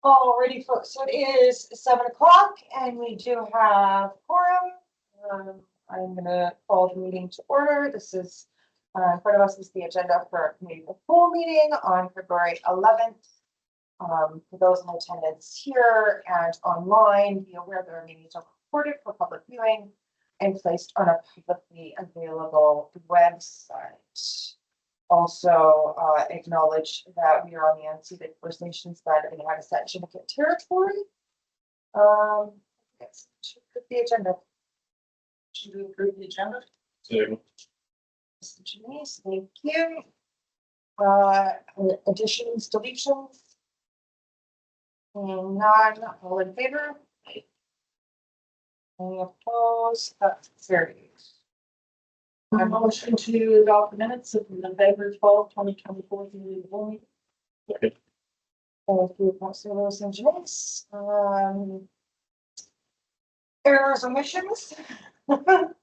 Alrighty, folks, so it is 7 o'clock and we do have quorum. I'm gonna call the meeting to order. This is, in front of us is the agenda for our committee of the full meeting on February 11th. For those in attendance here and online, be aware that our meetings are recorded for public viewing and placed on a publicly available website. Also, acknowledge that we are on the unceded First Nations land of the Haudenosaunee territory. Yes, the agenda. Should we approve the agenda? Janice, thank you. Additions, deletions. And none, all in favor? Any opposed? That's carried. A motion to adopt the minutes of November 12th, 2024. Thank you, Councilor Lewis and Janice. Errors, omissions? Questions?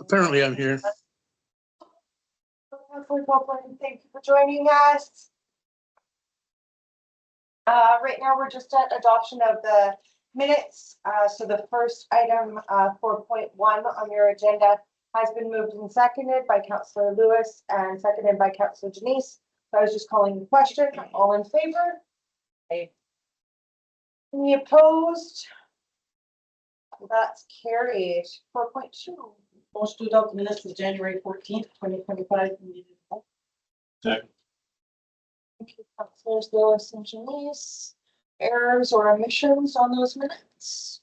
Apparently I'm here. Thank you for joining us. Right now we're just at adoption of the minutes. So the first item, 4.1 on your agenda has been moved and seconded by Councilor Lewis and seconded by Councilor Janice. So I was just calling the question. All in favor? Okay. Any opposed? That's carried. 4.2. Motion to adopt the minutes of January 14th, 2025. Second. Thank you, Councilors Lewis and Janice. Errors or omissions on those minutes?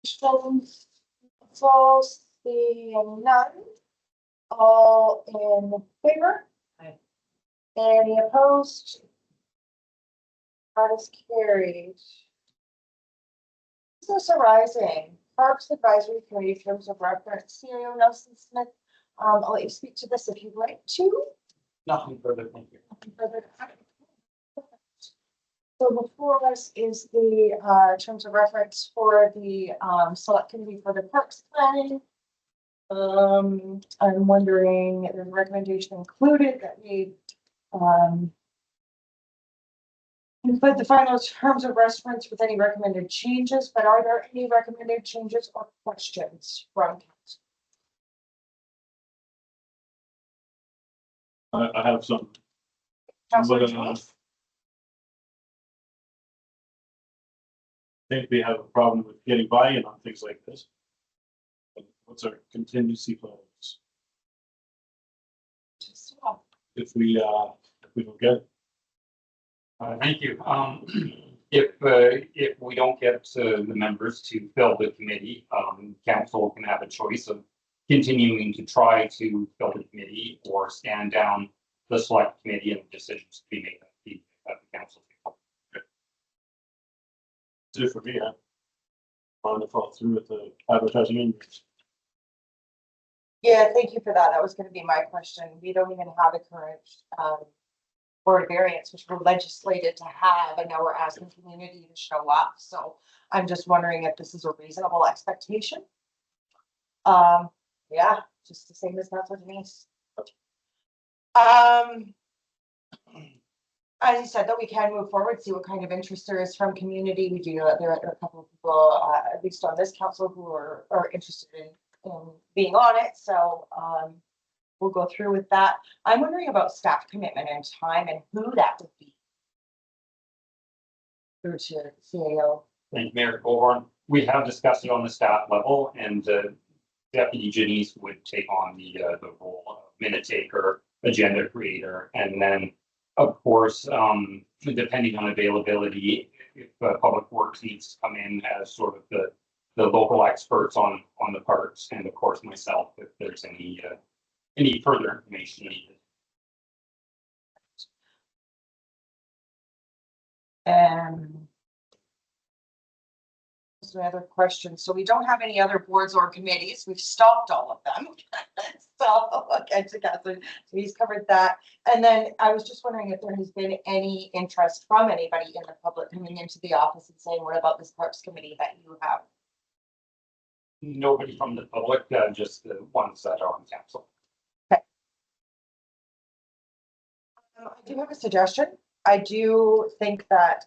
Questions? False, seeing none. All in favor? Aye. Any opposed? That is carried. Business arising. Parks Advisory Committee terms of reference. CEO Nelson Smith. I'll let you speak to this if you'd like to. Nothing further, thank you. Nothing further to add. So before us is the terms of reference for the select committee for the parks planning. I'm wondering, there's a recommendation included that we include the final terms of reference with any recommended changes, but are there any recommended changes or questions from council? I have some. Councilor But, Janice? I think we have a problem with getting buy-in on things like this. What's our contingency plans if we don't get it? Thank you. If we don't get the members to fill the committee, council can have a choice of continuing to try to fill the committee or stand down the select committee and decisions to be made at the council. Do for me, I wanted to follow through with the advertising index. Yeah, thank you for that. That was going to be my question. We don't even have a current board variance, which we're legislated to have, and now we're asking community to show up. So I'm just wondering if this is a reasonable expectation. Yeah, just the same as Councilor Janice. As you said, that we can move forward, see what kind of interest there is from community. We do know that there are a couple of people, at least on this council, who are interested in being on it. So we'll go through with that. I'm wondering about staff commitment and time and who that would be. Through to CAO. Thank you, Mayor Goldhorn. We have discussed it on the staff level, and Deputy Janice would take on the role of minute taker, agenda creator, and then, of course, depending on availability, if Public Works needs to come in as sort of the local experts on the parks, and of course myself, if there's any further information needed. So other questions. So we don't have any other boards or committees. We've stopped all of them. So okay, so he's covered that. And then I was just wondering if there has been any interest from anybody in the public coming into the office and saying, what about this parks committee that you have? Nobody from the public, just the ones that are on council. I do have a suggestion. I do think that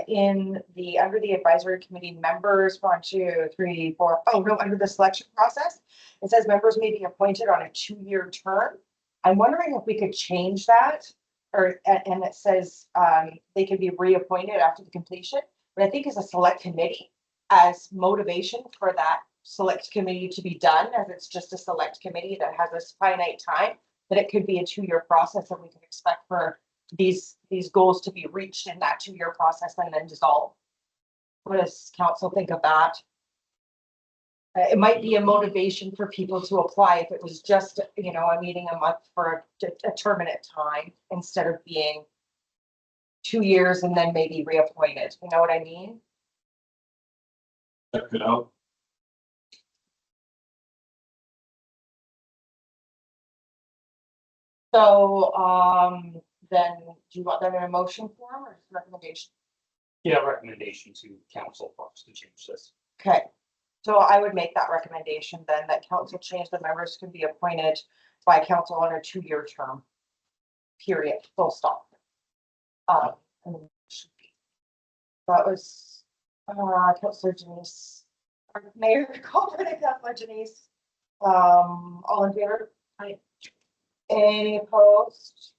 in the, under the advisory committee, members, 1, 2, 3, 4, oh no, under the selection process, it says members may be appointed on a 2-year term. I'm wondering if we could change that, or, and it says they can be reappointed after the completion, but I think as a select committee, as motivation for that select committee to be done, as it's just a select committee that has this finite time, that it could be a 2-year process, and we can expect for these goals to be reached in that 2-year process and then dissolve. What does council think of that? It might be a motivation for people to apply if it was just, you know, a meeting a month for a terminate time instead of being 2 years and then maybe reappointed. You know what I mean? Check it out. So, then do you want that in a motion form or just recommendation? Yeah, recommendation to council for us to change this. Okay, so I would make that recommendation then, that council change the members can be appointed by council on a 2-year term. Period, full stop. And that was, Councillor Janice, or Mayor Colbert, Councillor Janice. All in favor? Aye. Any opposed?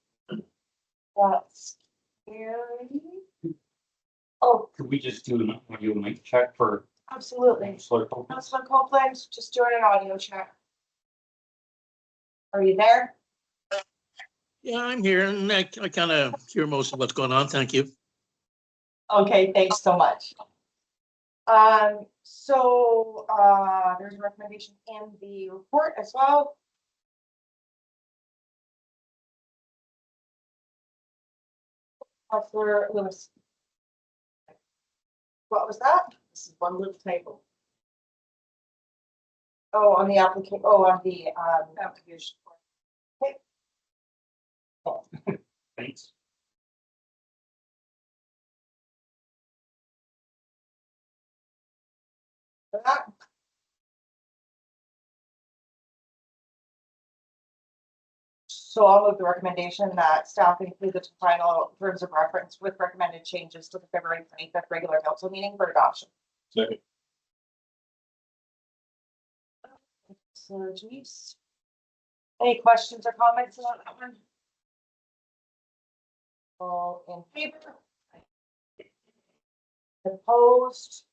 That's carried. Oh, Could we just do an audio mic check for absolutely. Councillor Copeland? Councillor Copeland, just doing an audio check. Are you there? Yeah, I'm here and I kind of hear most of what's going on. Thank you. Okay, thanks so much. So, there's a recommendation in the report as well. Councillor Lewis. What was that? This is one little table. Oh, on the application, oh, on the, Application. Thanks. for that. So I'll move the recommendation that staff include the final terms of reference with recommended changes to the February 25th regular council meeting for adoption. Second. So, Denise. Any questions or comments on that one? All in favor? Opposed?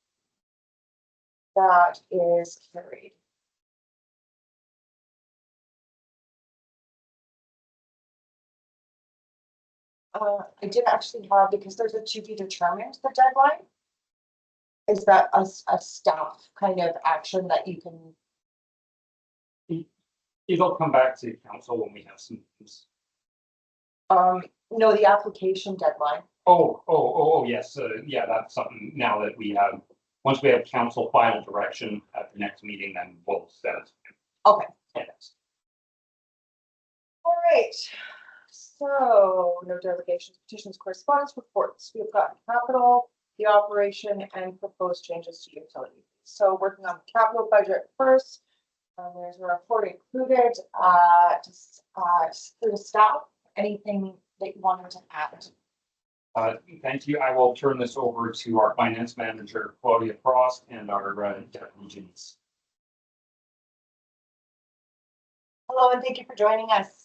That is carried. I did actually have, because there's a to be determined the deadline. Is that a staff kind of action that you can? It'll come back to council when we have some. No, the application deadline. Yes, yeah, that's something now that we have, once we have council final direction at the next meeting, then we'll set it. Okay. Yes. All right. So no delegations, petitions, correspondence, reports. We've got capital, the operation, and proposed changes to utility. So working on the capital budget first. There's a report included. Just for the staff, anything that you wanted to add? Thank you. I will turn this over to our finance manager, Claudia Frost, and our deputy Janice. Hello, and thank you for joining us.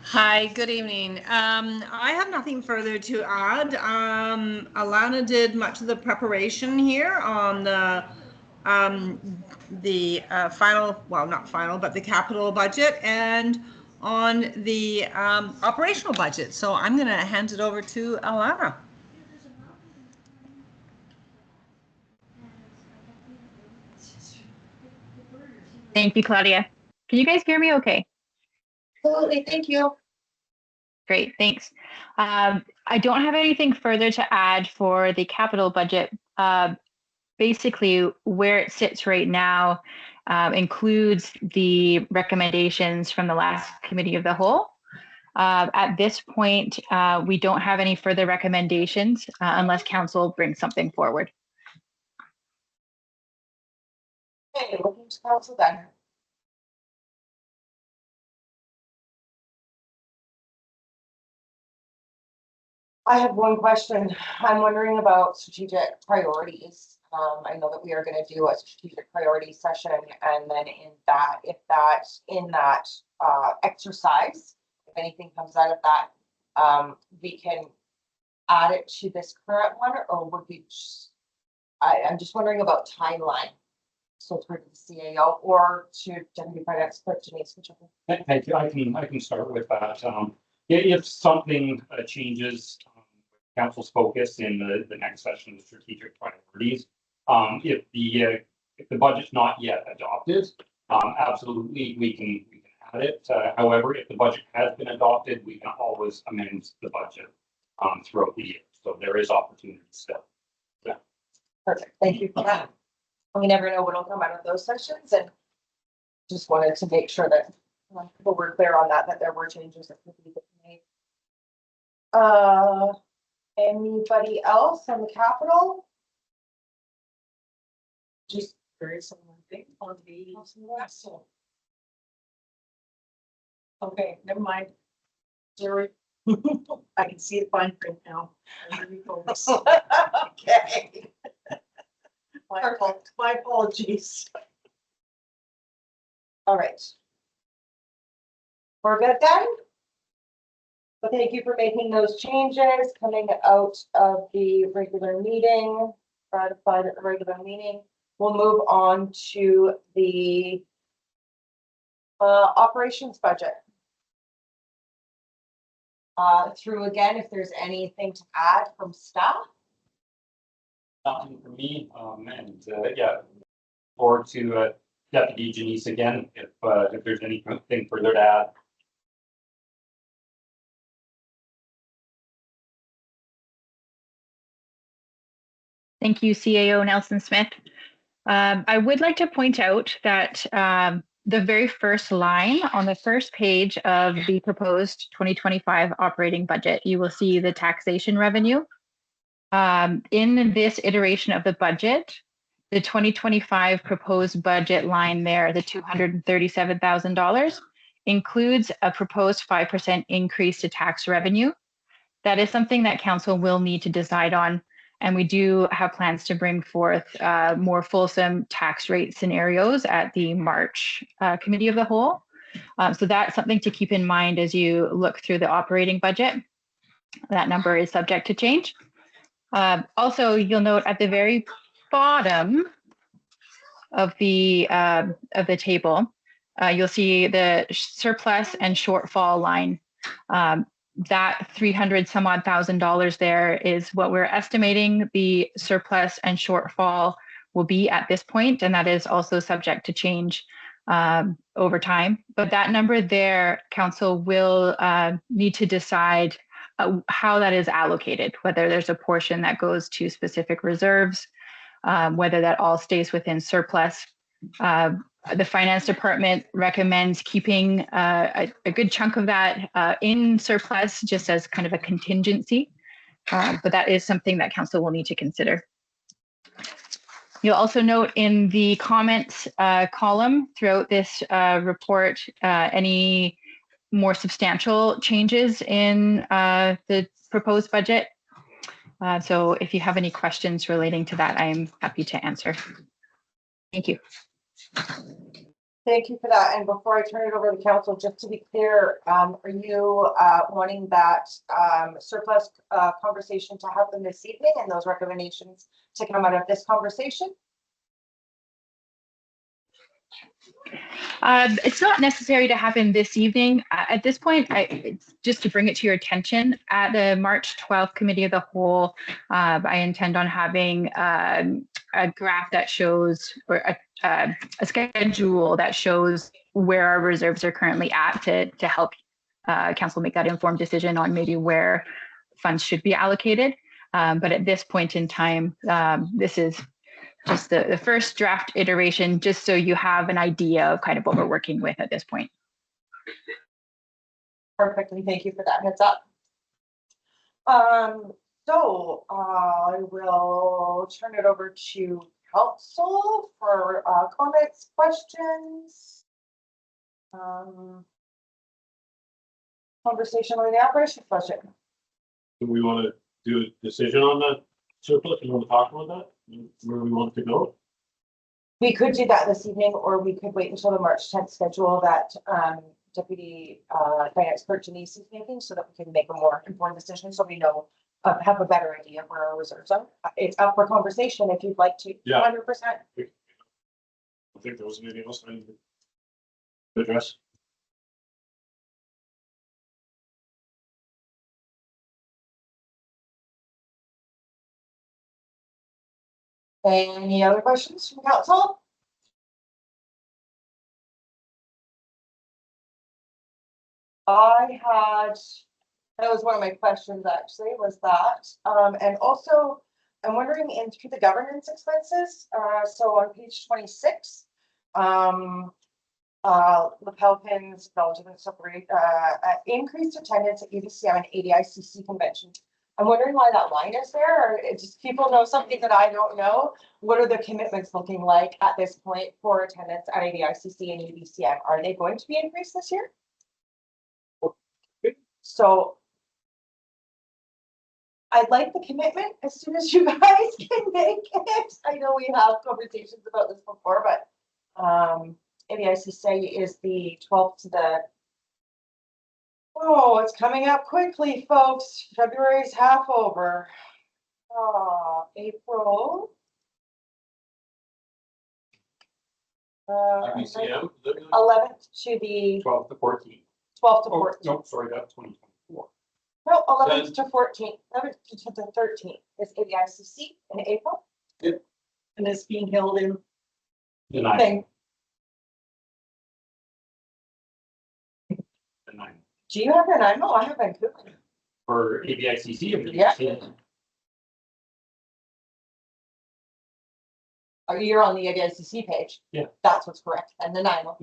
Hi, good evening. I have nothing further to add. Alana did much of the preparation here on the final, well, not final, but the capital budget and on the operational budget. So I'm going to hand it over to Alana. Thank you, Claudia. Can you guys hear me okay? Absolutely, thank you. Great, thanks. I don't have anything further to add for the capital budget. Basically, where it sits right now includes the recommendations from the last committee of the whole. At this point, we don't have any further recommendations unless council brings something forward. Okay, looking to council then. I have one question. I'm wondering about strategic priorities. I know that we are gonna do a strategic priority session, and then in that exercise, if anything comes out of that, we can add it to this current one, or would we just, I'm just wondering about timeline. So through to the CAO or to Deputy Finance Clerk Denise, whichever. Thank you. I can start with that. If something changes council's focus in the next session of strategic priorities, if the budget's not yet adopted, absolutely we can add it. However, if the budget has been adopted, we can always amend the budget throughout the year. So there is opportunity still. Perfect, thank you for that. We never know what'll come out of those sessions, and just wanted to make sure that people were clear on that there were changes that could be made. Anybody else on the Capitol? Just curious on one thing on the vessel. Okay, never mind. Jerry, I can see the fine print now. Okay. My apologies. All right. We're good then? So thank you for making those changes, coming out of the regular meeting, ratified at the regular meeting. We'll move on to the operations budget. Through again, if there's anything to add from staff. Nothing for me, yeah, forward to Deputy Janice again, if there's anything further to add. Thank you, CAO Nelson Smith. I would like to point out that the very first line on the first page of the proposed 2025 operating budget, you will see the taxation revenue. In this iteration of the budget, the 2025 proposed budget line there, the $237,000, includes a proposed 5% increase to tax revenue. That is something that council will need to decide on. And we do have plans to bring forth more fulsome tax rate scenarios at the March Committee of the Whole. So that's something to keep in mind as you look through the operating budget. That number is subject to change. Also, you'll note at the very bottom of the table, you'll see the surplus and shortfall line. That 300 some odd $1,000 there is what we're estimating the surplus and shortfall will be at this point, and that is also subject to change over time. But that number there, council will need to decide how that is allocated, whether there's a portion that goes to specific reserves, whether that all stays within surplus. The finance department recommends keeping a good chunk of that in surplus just as kind of a contingency, but that is something that council will need to consider. You'll also note in the comments column throughout this report any more substantial changes in the proposed budget. So if you have any questions relating to that, I'm happy to answer. Thank you. Thank you for that. And before I turn it over to council, just to be clear, are you wanting that surplus conversation to happen this evening and those recommendations to come out of this conversation? It's not necessary to happen this evening. At this point, it's just to bring it to your attention. At the March 12th Committee of the Whole, I intend on having a graph that shows, or a schedule that shows where our reserves are currently at to help council make that informed decision on maybe where funds should be allocated. But at this point in time, this is just the first draft iteration, just so you have an idea of kind of what we're working with at this point. Perfectly, thank you for that heads up. So I will turn it over to council for comments, questions. Conversation on the operations budget. Do we want to do a decision on that surplus? You want to talk about that? Where we want it to go? We could do that this evening, or we could wait until the March 10th schedule that Deputy Finance Clerk Denise is making, so that we can make a more informed decision, so we know, have a better idea of where our reserves are. It's up for conversation if you'd like to. Yeah. 100%. I think there was anything else I need to address. Any other questions from council? That was one of my questions actually, was that. And also, I'm wondering in through the governance expenses, so on page 26, lapel pins, Belgian separate, increased attendance at UBCM and ADICC conventions. I'm wondering why that line is there, or it just people know something that I don't know. What are the commitments looking like at this point for attendance at ADICC and UBCM? Are they going to be increased this year? So I'd like the commitment as soon as you guys can make it. I know we have conversations about this before, but ADICC is the 12th to the. Oh, it's coming up quickly, folks. February's half over. April. UBCM? 11th to the 12th to 14th. 12th to Oh, 14th. no, sorry, that's 2024. No, 11th to 14th. 11th to the 13th is ADICC in April. And it's being held in. The 9th. Thing. The 9th. Do you have Nanaimo? I have Vancouver. For ABICC. or Yeah. UBCM? Oh, you're on the ADICC page. Yeah. That's what's correct. And Nanaimo.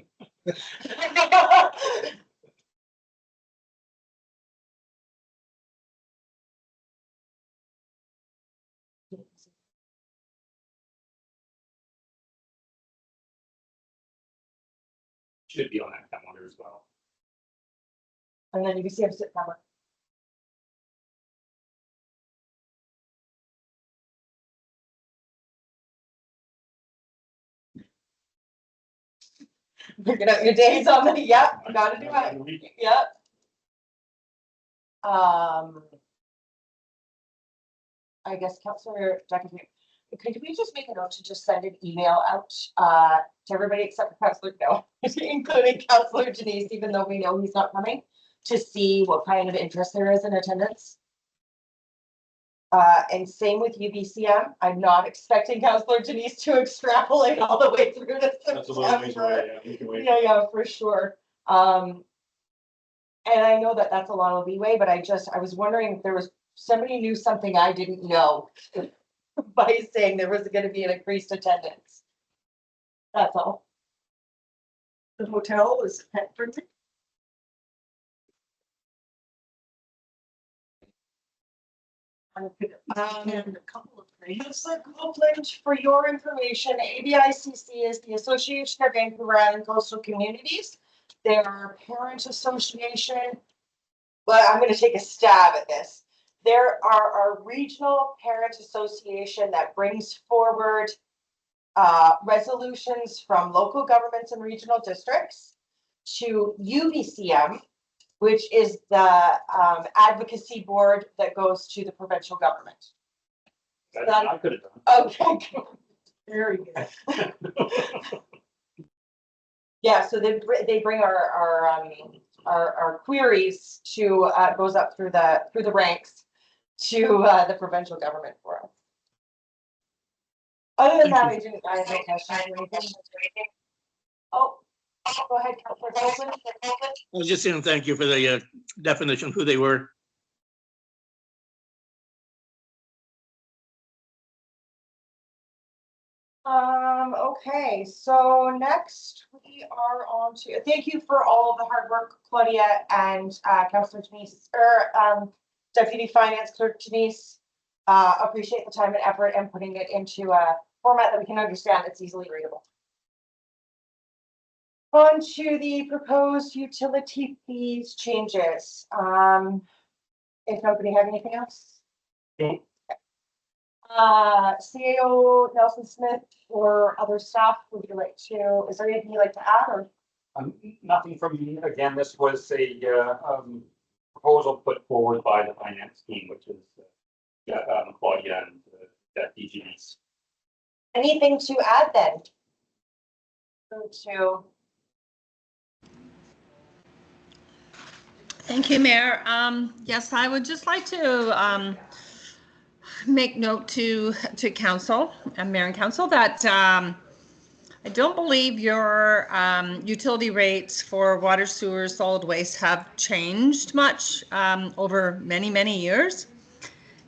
Should be on that calendar as well. And then you can see I'm September. Looking at your days on the, yep, gotta do it. Yep. I guess Councillor Jackie, could we just make a note to just send an email out to everybody except for Councillor No, including Councillor Denise, even though we know he's not coming, to see what kind of interest there is in attendance. And same with UBCM. I'm not expecting Councillor Denise to extrapolate all the way through to That's a little ways September. away, yeah, we can wait. Yeah, for sure. And I know that that's a lot of leeway, but I was wondering if there was somebody knew something I didn't know by saying there was going to be an increased attendance. That's all. The hotel is pet friendly. And a couple of things. Councillor Copeland, for your information, ABICC is the Association of Vancouver Island Coastal Communities. They're our parent association. Well, I'm going to take a stab at this. There are our regional parent association that brings forward resolutions from local governments and regional districts to UBCM, which is the advocacy board that goes to the provincial government. That's what I could have done. Okay. Very good. Yeah, so they bring our queries to goes up through the ranks to the provincial government for us. Other than that, I have no questions or anything. Oh, go ahead, Councillor Copeland. I was just saying thank you for the definition of who they were. Okay, so next we are on to, thank you for all of the hard work, Claudia and Councillor Denise, Deputy Finance Clerk Denise. Appreciate the time and effort and putting it into format that we can understand, that's easily readable. On to the proposed utility fees changes. If nobody had anything else? Nope. CAO Nelson Smith or other staff, would you like to, is there anything you'd like to add or? Nothing from me. Again, this was a proposal put forward by the finance team, which is Claudia and Deputy Janice. Anything to add then? To Thank you, Mayor. Yes, I would just like to make note to council and mayor and council that I don't believe your utility rates for water, sewer, solid waste have changed much over many, many years.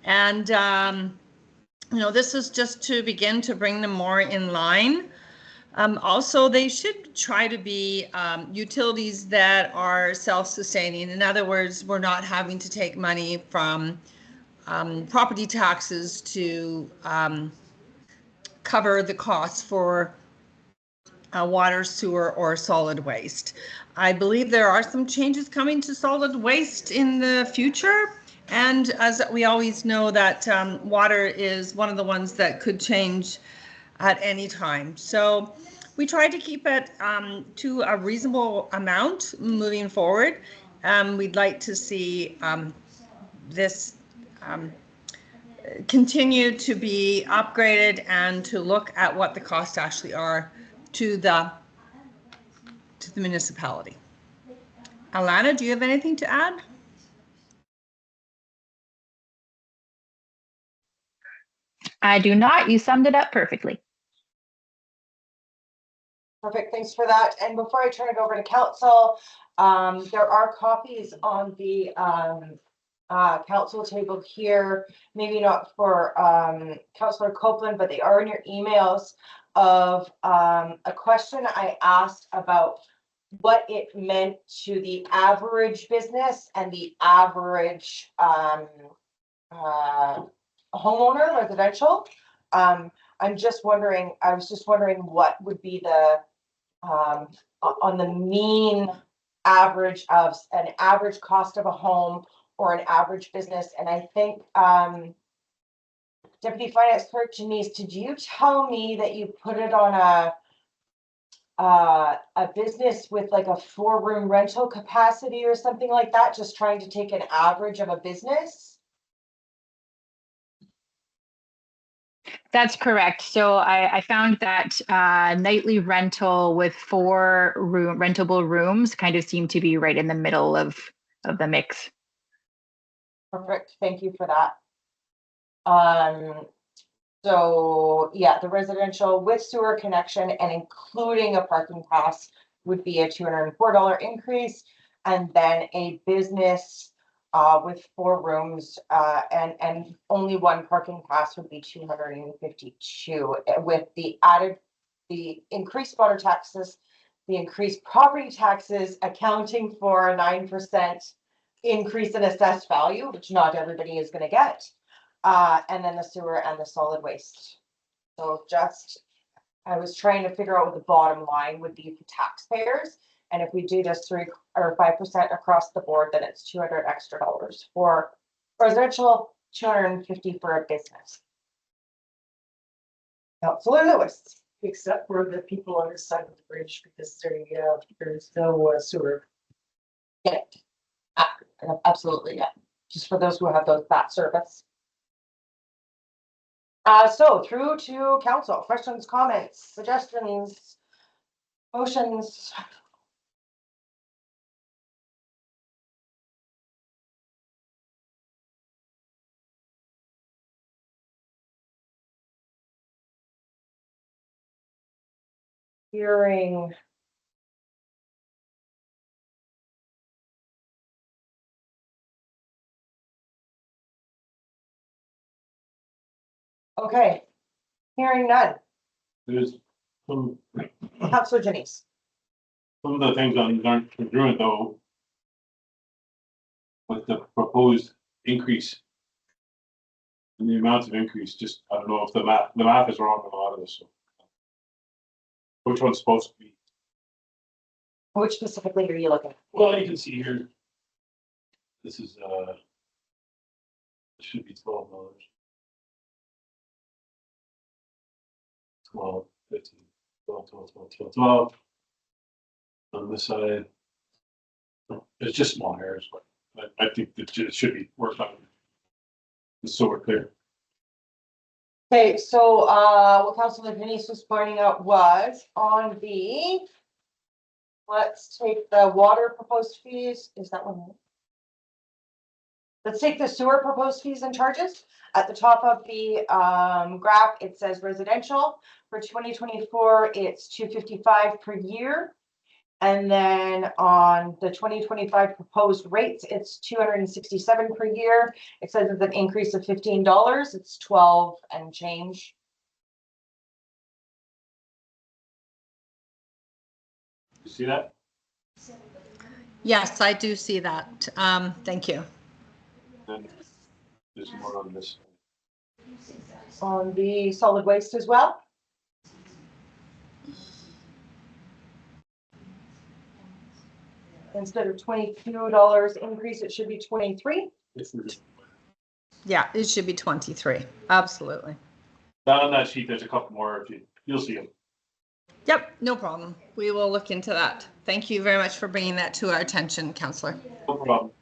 And, you know, this is just to begin to bring them more in line. Also, they should try to be utilities that are self-sustaining. In other words, we're not having to take money from property taxes to cover the costs for water, sewer, or solid waste. I believe there are some changes coming to solid waste in the future. And as we always know that water is one of the ones that could change at any time. So we try to keep it to a reasonable amount moving forward. We'd like to see this continue to be upgraded and to look at what the costs actually are to the municipality. Alana, do you have anything to add? I do not. You summed it up perfectly. perfect, thanks for that. And before I turn it over to council, there are copies on the council table here, maybe not for Councillor Copeland, but they are in your emails of a question I asked about what it meant to the average business and the average homeowner residential. I'm just wondering, I was just wondering what would be the on the mean average of an average cost of a home or an average business. And I think Deputy Finance Clerk Janice, did you tell me that you put it on a business with like a 4-room rental capacity or something like that, just trying to take an average of a business? That's correct. So I found that nightly rental with 4 rentable rooms kind of seemed to be right in the middle of the mix. Perfect, thank you for that. So yeah, the residential with sewer connection and including a parking pass would be a $204 increase. And then a business with 4 rooms and only 1 parking pass would be 252, with the increased water taxes, the increased property taxes accounting for a 9% increase in assessed value, which not everybody is going to get. And then the sewer and the solid waste. So I was trying to figure out what the bottom line would be for taxpayers. And if we do just 3 or 5% across the board, then it's $200 extra for residential, 250 for a business. Councilor Lewis. Except for the people on this side of the bridge, because there's no sewer. Get it. Absolutely, yeah. Just for those who have that service. So through to council, questions, comments, suggestions, motions. Hearing. Okay, hearing none. There's some Councilor Janice. of the things aren't congruent though with the proposed increase And the amount of increase, just, I don't know if the math is wrong on a lot of this. So. Which one's supposed to be? Which specifically are you looking at? Well, you can see here. This is, it should be $12. 12, 15, 12, 12, 12, 12, 12. On this side, it's just small hairs, but I think that it should be worked on. Just so we're clear. Okay, so what Councilor Denise was pointing out was on the, let's take the water proposed fees, is that one? Let's take the sewer proposed fees and charges. At the top of the graph, it says residential. For 2024, it's $255 per year. And then on the 2025 proposed rates, it's $267 per year. It says it's an increase of $15. It's 12 and change. You see that? Yes, I do see that. Thank you. And there's more on this. On the solid waste as well. Instead of $22 increase, it should be 23. Yeah, it should be 23. Absolutely. Down on that sheet, there's a couple more. You'll see them. Yep, no problem. We will look into that. Thank you very much for bringing that to our attention, Councillor. No problem.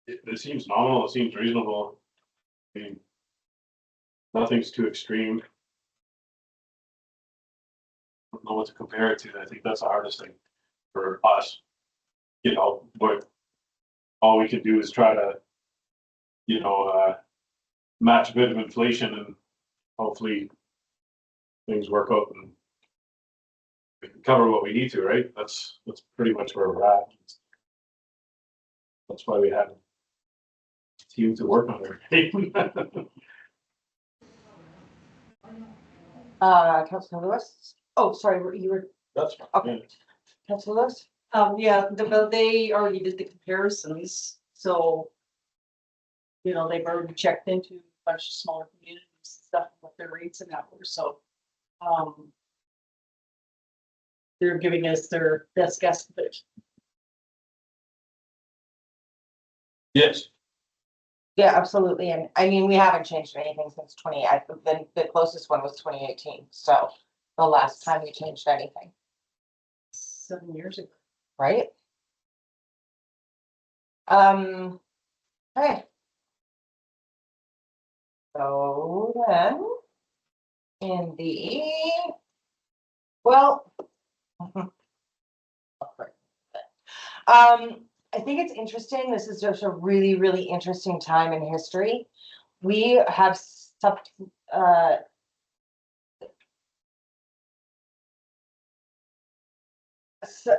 It seems nominal. It seems reasonable. I mean, nothing's too extreme. I don't know what to compare it to. I think that's the hardest thing for us. You know, what all we can do is try to, match a bit of inflation, and hopefully things work out and we can cover what we need to, right? That's pretty much where we're at. That's why we have a team to work on everything. Councilor Lewis. Oh, sorry, you were. That's fine. Okay. Councilor Lewis. Yeah, they already did the comparisons, so. They've already checked into a bunch of smaller communities and stuff, what their rates and that were, so. They're giving us their best guess, but Yes. Yeah, absolutely. And I mean, we haven't changed anything since the closest one was 2018. So the last time we changed anything, 7 years ago. right? Okay. So then I think it's interesting. This is just a really, really interesting time in history. We have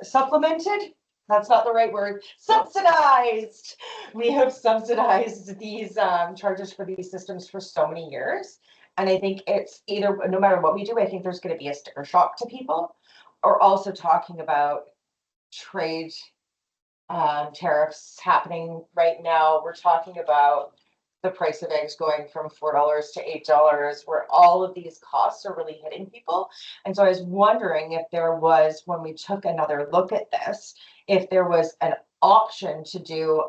supplemented. That's not the right word. Subsidized. We have subsidized these charges for these systems for so many years. And I think it's either, no matter what we do, I think there's going to be a sticker shock to people. Or also talking about trade tariffs happening right now. We're talking about the price of eggs going from $4 to $8, where all of these costs are really hitting people. And so I was wondering if there was, when we took another look at this, if there was an option to do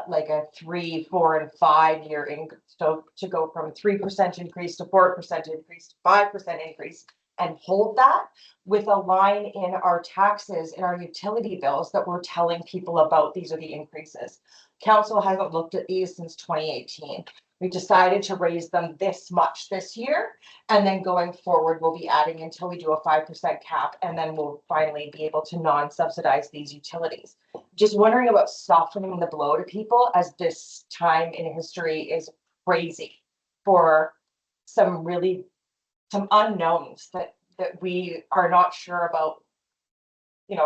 like a 3, 4, and 5 year increase. So to go from 3% increase to 4% increase to 5% increase and hold that with a line in our taxes, in our utility bills that we're telling people about these are the increases. Council hasn't looked at these since 2018. We decided to raise them this much this year, and then going forward, we'll be adding until we do a 5% cap, and then we'll finally be able to non-subsidize these utilities. Just wondering about softening the blow to people, as this time in history is crazy for some unknowns that we are not sure about,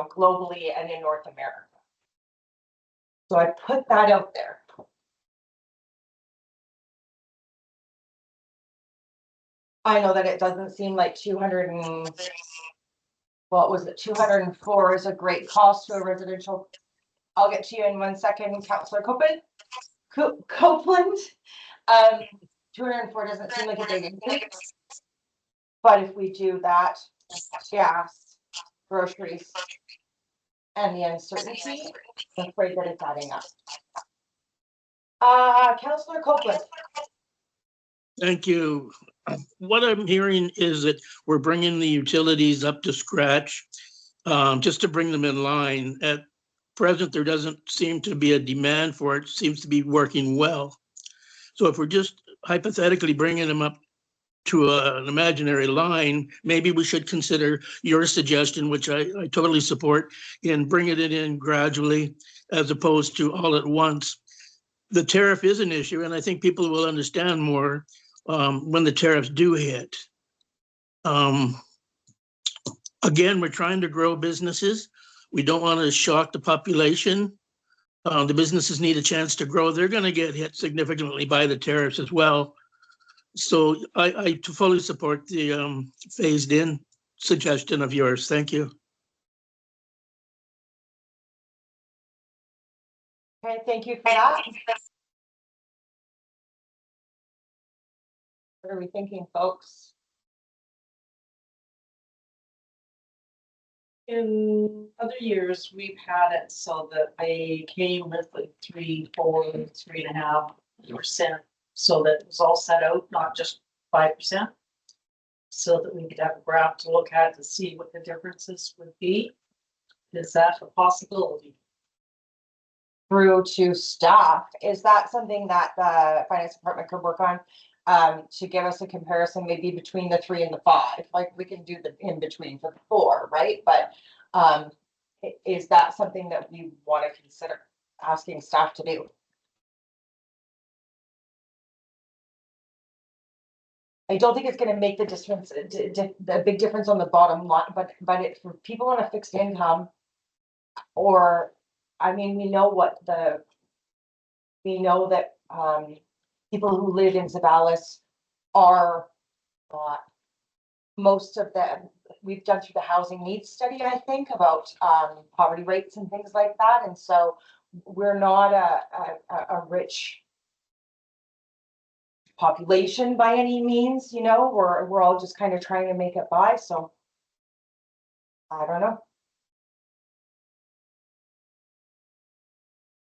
globally and in North America. So I put that out there. I know that it doesn't seem like 204 is a great cost to a residential I'll get to you in 1 second, Councillor Copeland. Copeland. 204 doesn't seem like a big increase. But if we do that, gas, groceries, and the uncertainty, I'm afraid that it's adding up. Councillor Copeland. Thank you. What I'm hearing is that we're bringing the utilities up to scratch, just to bring them in line. At present, there doesn't seem to be a demand for it. Seems to be working well. So if we're just hypothetically bringing them up to an imaginary line, maybe we should consider your suggestion, which I totally support, in bringing it in gradually as opposed to all at once. The tariff is an issue, and I think people will understand more when the tariffs do hit. Again, we're trying to grow businesses. We don't want to shock the population. The businesses need a chance to grow. They're going to get hit significantly by the tariffs as well. So I fully support the phased in suggestion of yours. Thank you. Okay, thank you for that. What are we thinking, folks? In other years, we've had it so that they came with like 3, 4, 3.5%, so that it was all set out, not just 5%. So that we could have a graph to look at to see what the differences would be. Is that a possibility? Through to staff, is that something that the finance department could work on? To give us a comparison maybe between the 3 and the 5, like we can do the in between for the 4, right? But is that something that we want to consider asking staff to do? I don't think it's going to make the difference, the big difference on the bottom line, but it for people on a fixed income, or I mean, we know that people who live in Zeballos are most of them. We've done through the housing needs study, I think, about poverty rates and things like that, and so we're not a rich population by any means, you know. We're all just kind of trying to make it by, so I don't know.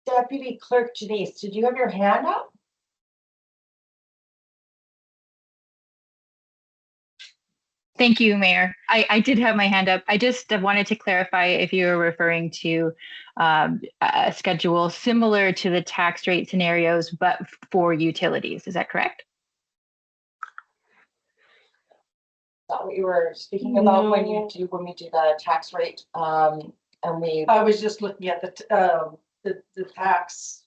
Deputy Clerk Janice, did you have your hand up? Thank you, Mayor. I did have my hand up. I just wanted to clarify if you were referring to a schedule similar to the tax rate scenarios, but for utilities. Is that correct? Is that what you were speaking about when No. we do the tax rate? And we I was just looking at the tax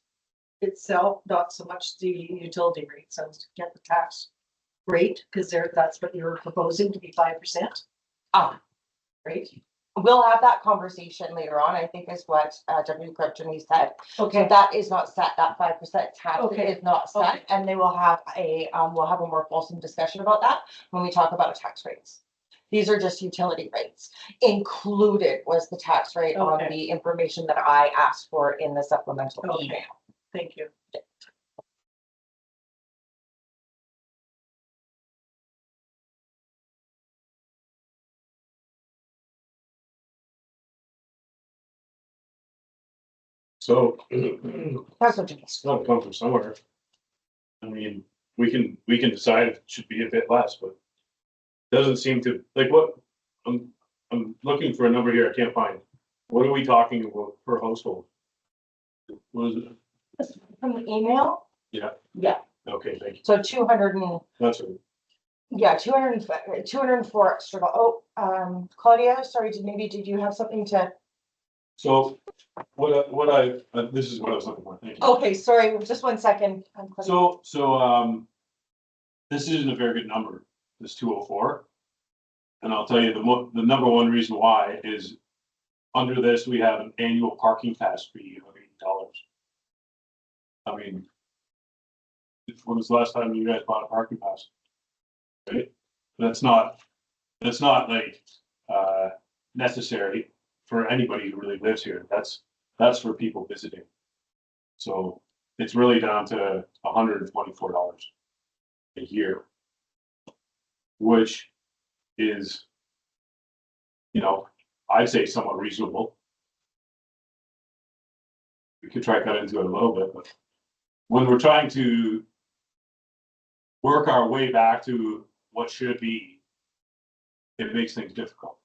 itself, not so much the utility rates. I was looking at the tax rate, because that's what you're proposing to be 5%. Right? We'll have that conversation later on, I think is what Deputy Clerk Janice said. So Okay, that is not set, that 5% tax Okay. is not set, Okay. and they will have we'll have a more fulsome discussion about that when we talk about tax rates. These are just utility rates. Included was the tax rate on Okay. the information that I asked for in the supplemental Okay. email. thank you. So That's what Janice. it's gotta come from somewhere. I mean, we can decide if it should be a bit less, but doesn't seem to, like, what, I'm looking for a number here, I can't find. What are we talking about per household? What is it? From the email? Yeah. Yeah, Okay, thank you. so 200 and, That's right. yeah, 204 extra. Oh, Claudia, sorry, did you have something to? So this is what I was looking for, thank you. Okay, sorry, just 1 second. So this isn't a very good number, this 204. And I'll tell you the number one reason why is under this, we have an annual parking pass fee of $80. I mean, when was the last time you guys bought a parking pass? Right? That's not like necessary for anybody who really lives here. That's That's for people visiting. So it's really down to $124 a year, which is, I'd say somewhat reasonable. We could try to cut into it a little bit, but when we're trying to work our way back to what should be, it makes things difficult.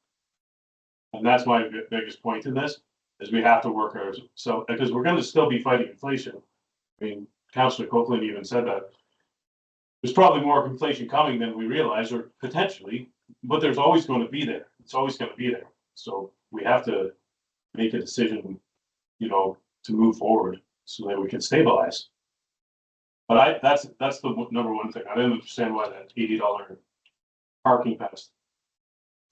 And that's my biggest point in this, is we have to work ours. So, because we're gonna still be fighting inflation. I mean, Councillor Copeland even said that. There's probably more inflation coming than we realize, or potentially, but there's always gonna be there. It's always gonna be there. So we have to make a decision, to move forward so that we can stabilize. But that's the number one thing. I didn't understand why that $80 parking pass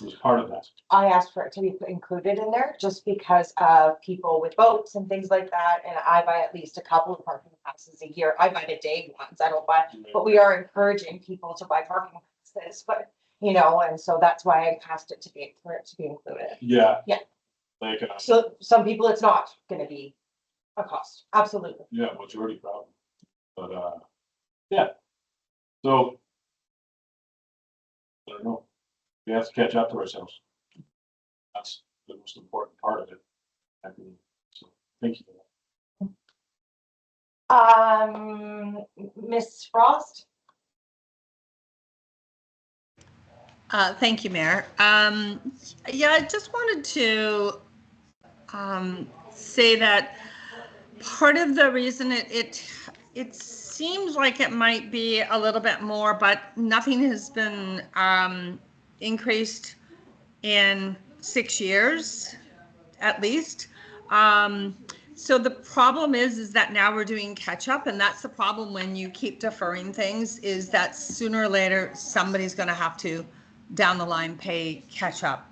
was part of that. I asked for it to be included in there just because of people with boats and things like that. And I buy at least a couple of parking passes a year. I buy the day ones. I don't buy, but we are encouraging people to buy parking passes, but and so that's why I asked it for it to be included. Yeah. Yeah. Like, So some people, it's not gonna be a cost. Absolutely. yeah, majority problem. But, yeah. So, I don't know. We have to catch up to ourselves. That's the most important part of it. I mean, so thank you for that. Ms. Frost? Thank you, Mayor. Yeah, I just wanted to say that part of the reason it seems like it might be a little bit more, but nothing has been increased in 6 years, at least. So the problem is that now we're doing catch up, and that's the problem when you keep deferring things, is that sooner or later somebody's going to have to down the line pay catch up.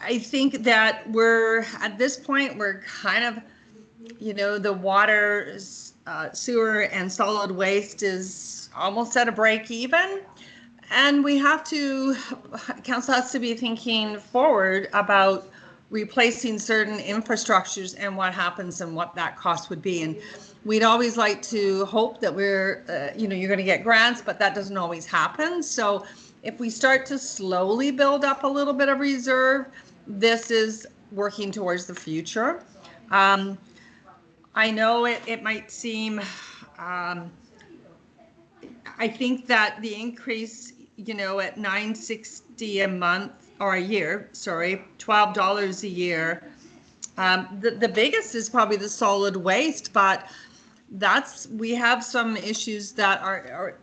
I think that we're at this point, we're kind of, the water, sewer and solid waste is almost at a break even. And we have to, council has to be thinking forward about replacing certain infrastructures and what happens and what that cost would be. And we'd always like to hope that we're, you're going to get grants, but that doesn't always happen. So if we start to slowly build up a little bit of reserve, this is working towards the future. I know it might seem, I think that the increase, at $9.60 a month or a year, sorry, $12 a year. The biggest is probably the solid waste, but we have some issues that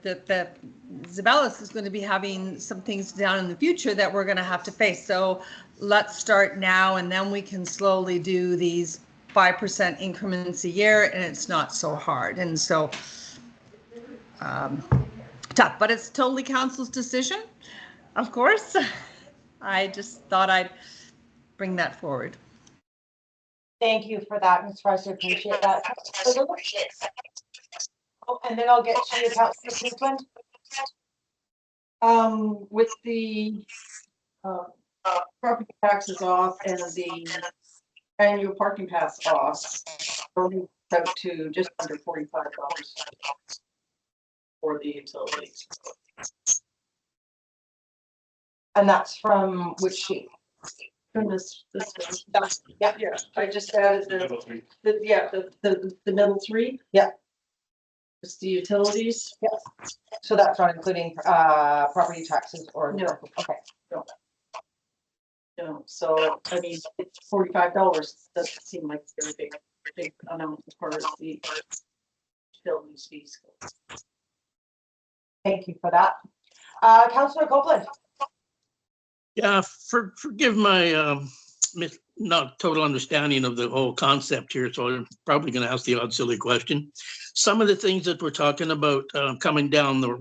that Zeballos is going to be having some things down in the future that we're going to have to face. So let's start now, and then we can slowly do these 5% increments a year, and it's not so hard. And so tough, but it's totally council's decision, of course. I just thought I'd bring that forward. Thank you for that, Ms. Frost. I appreciate that. Oh, and then I'll get to you, Councilor Copeland. With the property taxes off and the annual parking pass off, we're out to just under $45 for the utilities. And that's from which sheet? From this, Yeah. yeah, I just added the middle three. Yeah. It's the utilities. So that's not including property taxes or No. Okay. So I mean, it's $45 doesn't seem like a very big amount as far as the utilities fees go. Thank you for that. Councilor Copeland. Yeah, forgive my not total understanding of the whole concept here, so I'm probably going to ask the odd silly question. Some of the things that we're talking about coming down the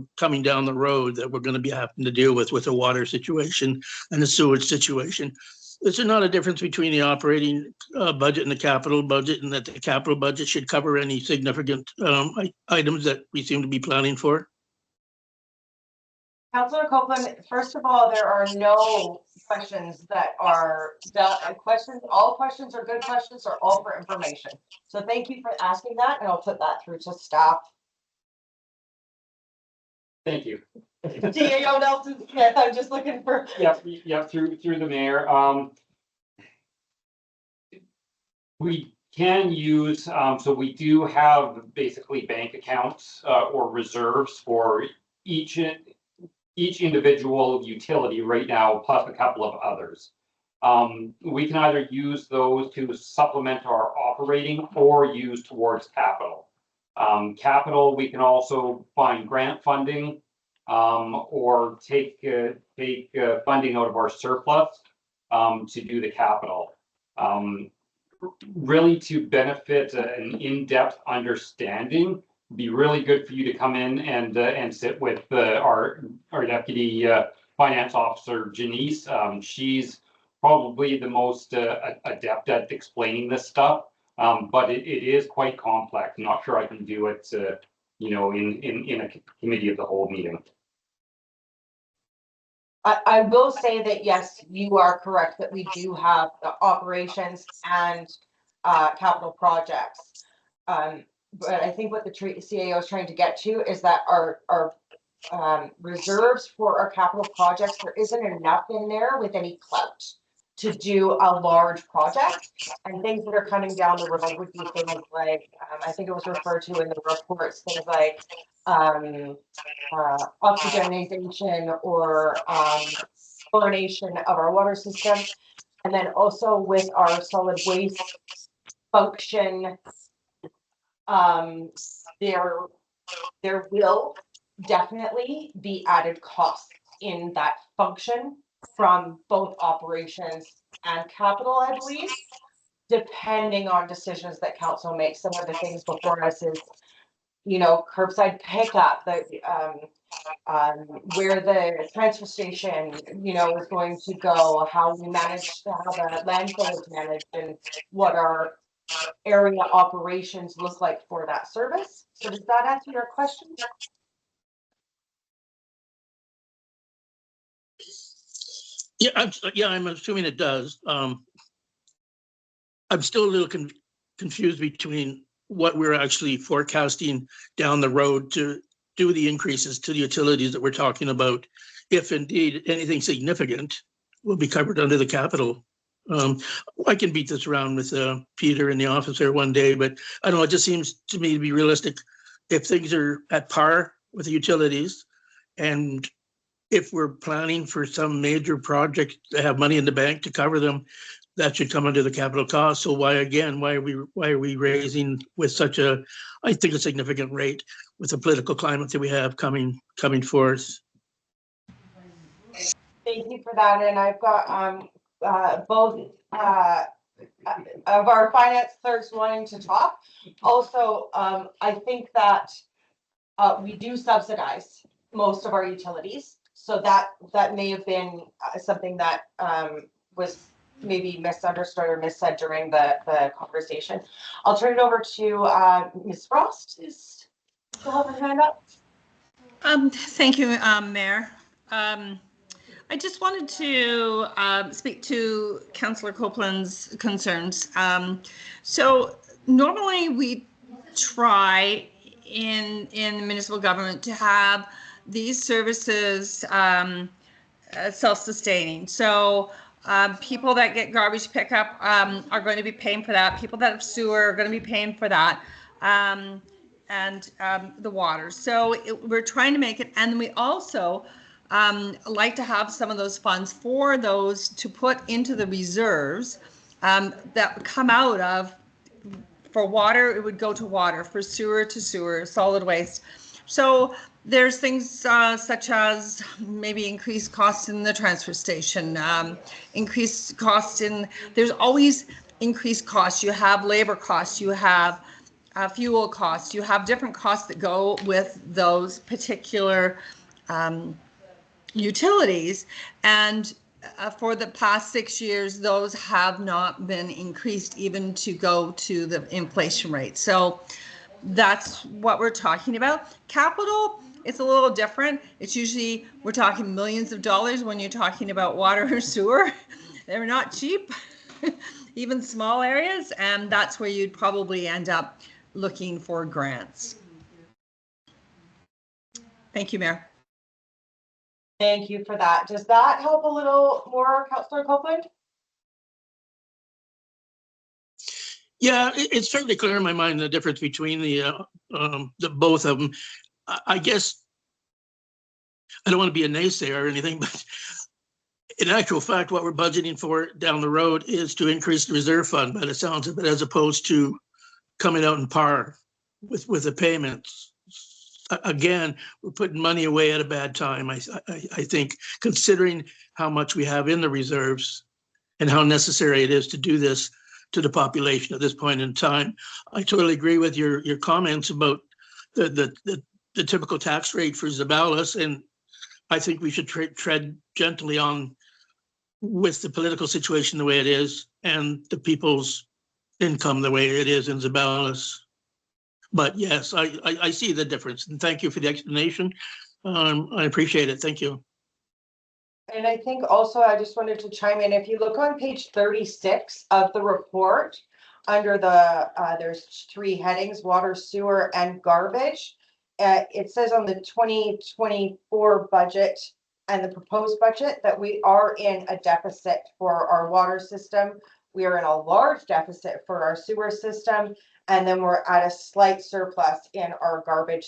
road that we're going to be having to deal with the water situation and the sewage situation. Is there not a difference between the operating budget and the capital budget, and that the capital budget should cover any significant items that we seem to be planning for? Councilor Copeland, first of all, there are no questions that are, questions, all questions are good questions, are all for information. So thank you for asking that, and I'll put that through to staff. Thank you. DAO Nelson Smith, I'm just looking for. Yeah, through the mayor. We can use, so we do have basically bank accounts or reserves for each individual utility right now, plus a couple of others. We can either use those to supplement our operating or use towards capital. Capital, we can also find grant funding or take funding out of our surplus to do the capital. Really to benefit an in-depth understanding, be really good for you to come in and sit with our deputy finance officer, Janice. She's probably the most adept at explaining this stuff, but it is quite complex. I'm not sure I can do it, you know, in a committee of the whole meeting. I will say that, yes, you are correct that we do have operations and capital projects. But I think what the CAO is trying to get to is that our reserves for our capital projects, there isn't enough in there with any clout to do a large project, and things that are coming down the road would be things like, I think it was referred to in the reports, things like oxygenation or chlorination of our water system. And then also with our solid waste function, there will definitely be added costs in that function from both operations and capital, I believe, depending on decisions that council makes. Some of the things before us is, you know, curbside pickup, the where the transfer station, you know, is going to go, how we manage, how the landfill is managed, and what our area operations look like for that service. So does that answer your question? Yeah, I'm assuming it does. I'm still a little confused between what we're actually forecasting down the road to do the increases to the utilities that we're talking about. If indeed anything significant will be covered under the capital. I can beat this around with Peter in the office there one day, but I don't know, it just seems to me to be realistic. If things are at par with the utilities, and if we're planning for some major project to have money in the bank to cover them, that should come under the capital cost. So why are we raising with such a, I think, a significant rate with the political climate that we have coming forth? Thank you for that. And I've got both of our finance clerks wanting to talk. Also, I think that we do subsidize most of our utilities. So that may have been something that was maybe misunderstood or missaid during the conversation. I'll turn it over to Ms. Frost. Is still have her hand up? Thank you, Mayor. I just wanted to speak to Councillor Copeland's concerns. So normally we try in municipal government to have these services self-sustaining. So people that get garbage pickup are going to be paying for that. People that have sewer are going to be paying for that. And the water. So we're trying to make it, and we also like to have some of those funds for those to put into the reserves that come out of, for water, it would go to water, for sewer to sewer, solid waste. So there's things such as maybe increased costs in the transfer station, increased costs in, there's always increased costs. You have labor costs, you have fuel costs, you have different costs that go with those particular utilities. And for the past 6 years, those have not been increased even to go to the inflation rate. So that's what we're talking about. Capital, it's a little different. It's usually, we're talking millions of dollars when you're talking about water or sewer. They're not cheap, even small areas, and that's where you'd probably end up looking for grants. Thank you, Mayor. Thank you for that. Does that help a little more, Councillor Copeland? Yeah, it's certainly clear in my mind the difference between the both of them. I guess I don't want to be a naysayer or anything, but in actual fact, what we're budgeting for down the road is to increase the reserve fund by the sounds of it, as opposed to coming out in par with the payments. Again, we're putting money away at a bad time. I think, considering how much we have in the reserves and how necessary it is to do this to the population at this point in time. I totally agree with your comments about the typical tax rate for Zeballos, and I think we should tread gently on with the political situation the way it is and the people's income the way it is in Zeballos. But yes, I see the difference, and thank you for the explanation. I appreciate it. Thank you. And I think also I just wanted to chime in, if you look on page 36 of the report, under the, there's 3 headings, water, sewer, and garbage. It says on the 2024 budget and the proposed budget that we are in a deficit for our water system. We are in a large deficit for our sewer system, and then we're at a slight surplus in our garbage,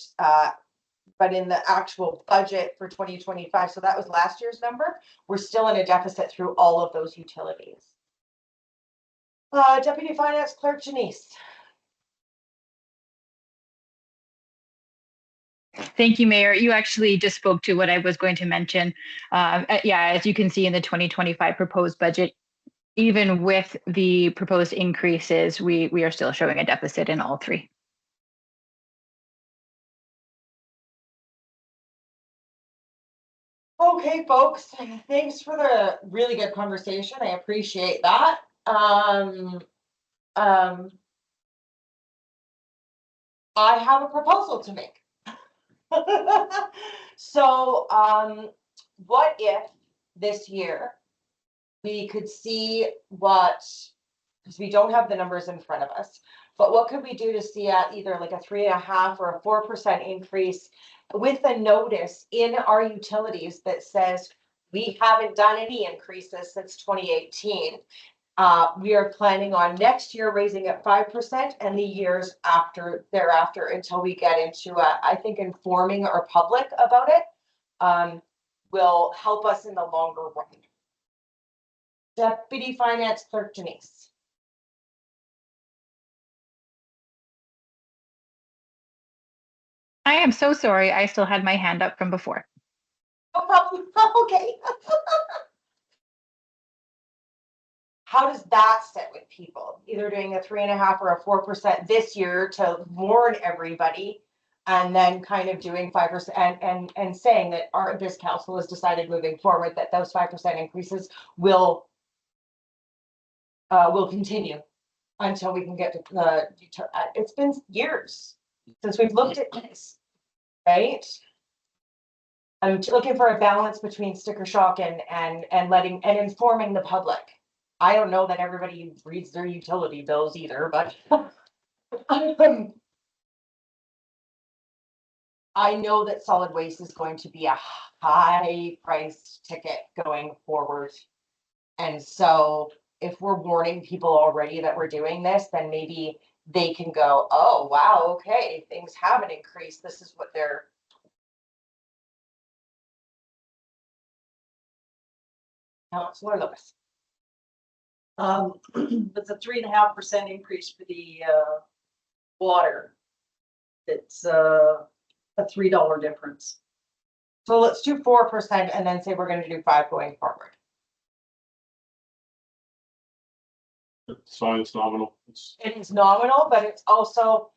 but in the actual budget for 2025, so that was last year's number, we're still in a deficit through all of those utilities. Deputy Finance Clerk Janice. Thank you, Mayor. You actually just spoke to what I was going to mention. Yeah, as you can see in the 2025 proposed budget, even with the proposed increases, we are still showing a deficit in all 3. Okay, folks, thanks for the really good conversation. I appreciate that. I have a proposal to make. So, what if this year we could see what, because we don't have the numbers in front of us, but what could we do to see at either like a 3.5% or a 4% increase with a notice in our utilities that says we haven't done any increases since 2018. We are planning on next year raising it 5% and the years after thereafter until we get into I think informing our public about it will help us in the longer run. Deputy Finance Clerk Janice. I am so sorry. I still had my hand up from before. No problem. Okay. How does that sit with people? Either doing a 3.5% or a 4% this year to warn everybody, and then kind of doing 5% and saying that this council has decided moving forward that those 5% increases will continue until we can get to the. It's been years since we've looked at this, right? I'm looking for a balance between sticker shock and letting and informing the public. I don't know that everybody reads their utility bills either, but I know that solid waste is going to be a high priced ticket going forward. And so if we're warning people already that we're doing this, then maybe they can go, oh, wow, okay, things haven't increased. This is what they're. Councillor Lewis. It's a 3.5% increase for the water. It's a $3 difference. So let's do 4% and then say we're going to do 5% going forward. It's fine, it's nominal. It is nominal, but it's also,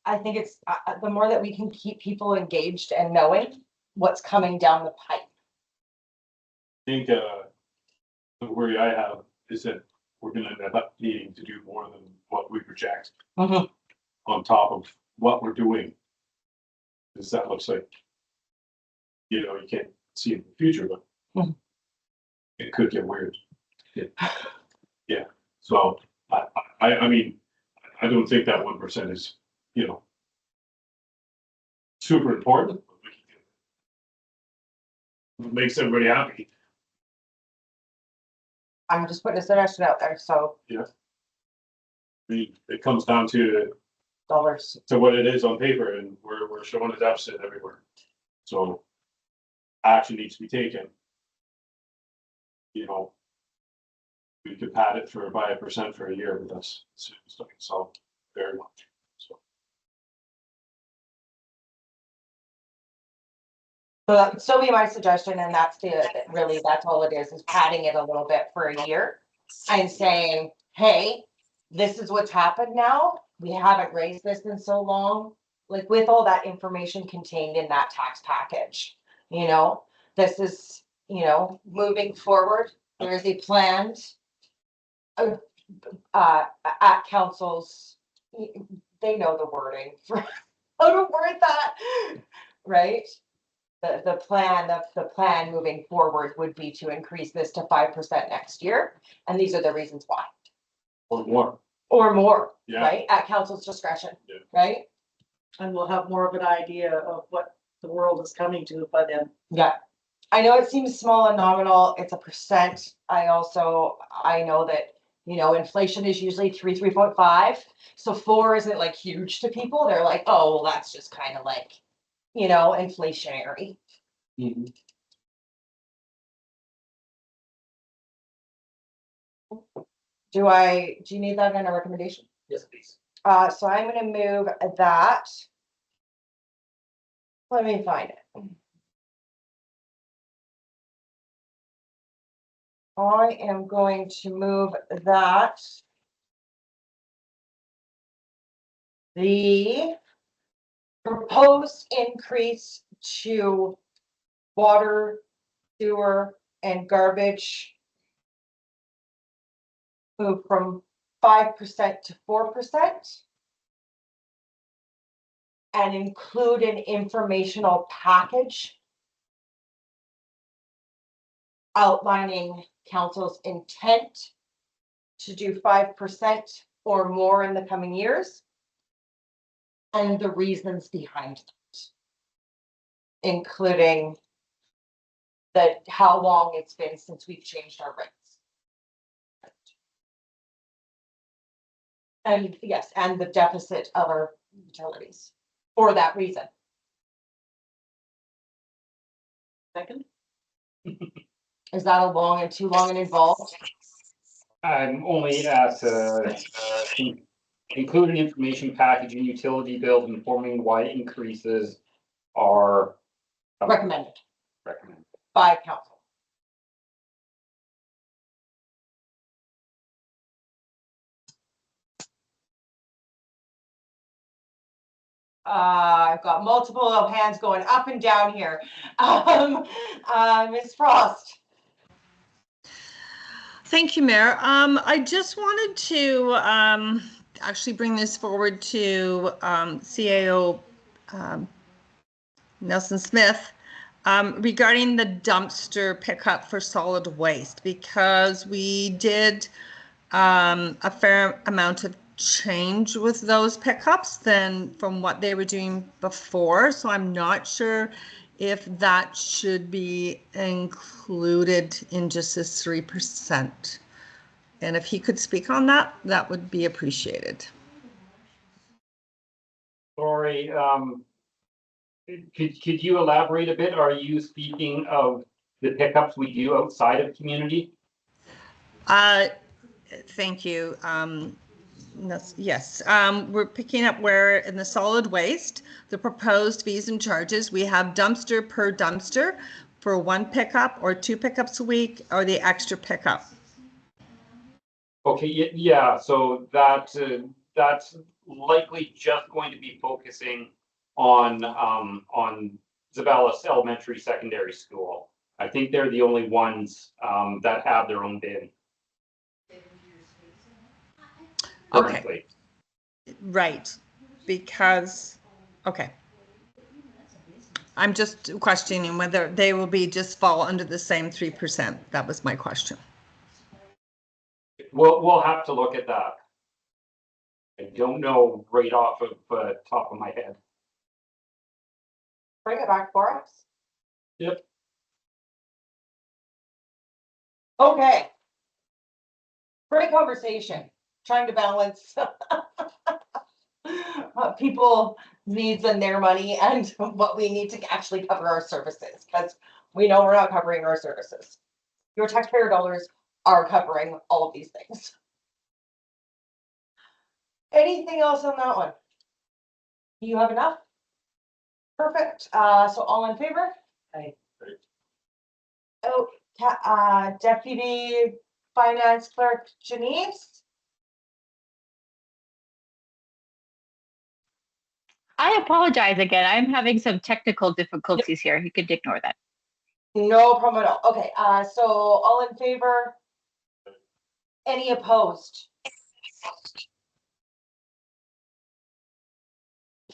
I think it's the more that we can keep people engaged and knowing what's coming down the pipe. I think the worry I have is that we're gonna end up needing to do more than what we project on top of what we're doing. Because that looks like, you know, you can't see in the future, but it could get weird. Yeah, so I mean, I don't think that 1% is, you know, super important. It makes everybody happy. I'm just putting a suggestion out there, so I mean, it comes down to dollars. what it is on paper, and we're showing a deficit everywhere. So action needs to be taken. You know, we could pad it by 1% for a year, but that's not gonna solve very much. So So that would still be my suggestion, and that's that's all it is padding it a little bit for a year. And saying, hey, this is what's happened now. We haven't raised this in so long. Like with all that information contained in that tax package, you know, this is, you know, moving forward. There is a planned at council's, they know the wording for how to word that, right? The plan moving forward would be to increase this to 5% next year, and these are the reasons why. or more. Yeah. Right? At council's discretion, Yeah. right? And we'll have more of an idea of what the world is coming to by then. Yeah. I know it seems small and nominal, it's a percent. I know that, you know, inflation is usually 3.5. So 4 isn't like huge to people. They're like, oh, well, that's just kind of like, you know, inflationary. Mhm. Do you need that in a recommendation? Yes, please. So I'm gonna move that. Let me find it. I am going to move that. The proposed increase to water, sewer, and garbage move from 5% to 4%. And include an informational package outlining council's intent to do 5% or more in the coming years, and the reasons behind that, including how long it's been since we've changed our rates. And yes, and the deficit of our utilities for that reason. Second, Is that a long and too long and involved? I'm only at, include an information package and utility bills informing why increases are Recommended recommended. by council. I've got multiple hands going up and down here. Ms. Frost. Thank you, Mayor. I just wanted to actually bring this forward to CAO Nelson Smith regarding the dumpster pickup for solid waste, because we did a fair amount of change with those pickups than from what they were doing before. So I'm not sure if that should be included in just this 3%. And if he could speak on that, that would be appreciated. Sorry, could you elaborate a bit? Are you speaking of the pickups we do outside of community? Thank you. Yes, we're picking up where in the solid waste, the proposed fees and charges, we have dumpster per dumpster for 1 pickup or 2 pickups a week, or the extra pickup. Okay, yeah, so that's likely just going to be focusing on Zeballos Elementary Secondary School. I think they're the only ones that have their own bin. Okay. Right. because, okay. I'm just questioning whether they will be just fall under the same 3%. That was my question. We'll have to look at that. I don't know right off of top of my head. Bring it back for us. Yep. Okay. Great conversation, trying to balance people needs and their money and what we need to actually cover our services, because we know we're not covering our services. Your taxpayer dollars are covering all of these things. Anything else on that one? You have enough? Perfect. So all in favor? Aye. Oh, Deputy Finance Clerk Janice? I apologize again. I'm having some technical difficulties here. You could ignore that. No problem at all. Okay, so all in favor? Any opposed?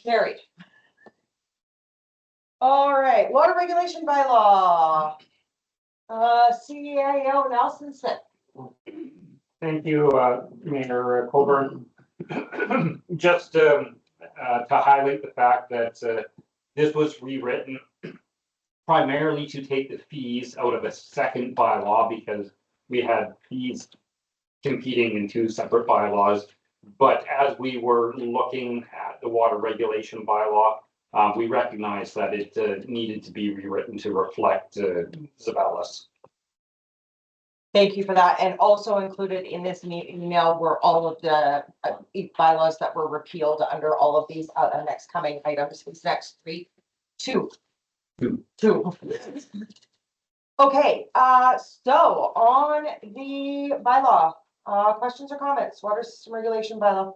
Carried. All right, water regulation bylaw. CAO Nelson Smith. Thank you, Mayor Colburn. Just to highlight the fact that this was rewritten primarily to take the fees out of a second bylaw because we had fees competing in two separate bylaws. But as we were looking at the water regulation bylaw, we recognized that it needed to be rewritten to reflect Zeballos. Thank you for that. And also included in this email were all of the bylaws that were repealed under all of these next coming items. These next two. Okay, so on the bylaw, questions or comments? Water system regulation bylaw.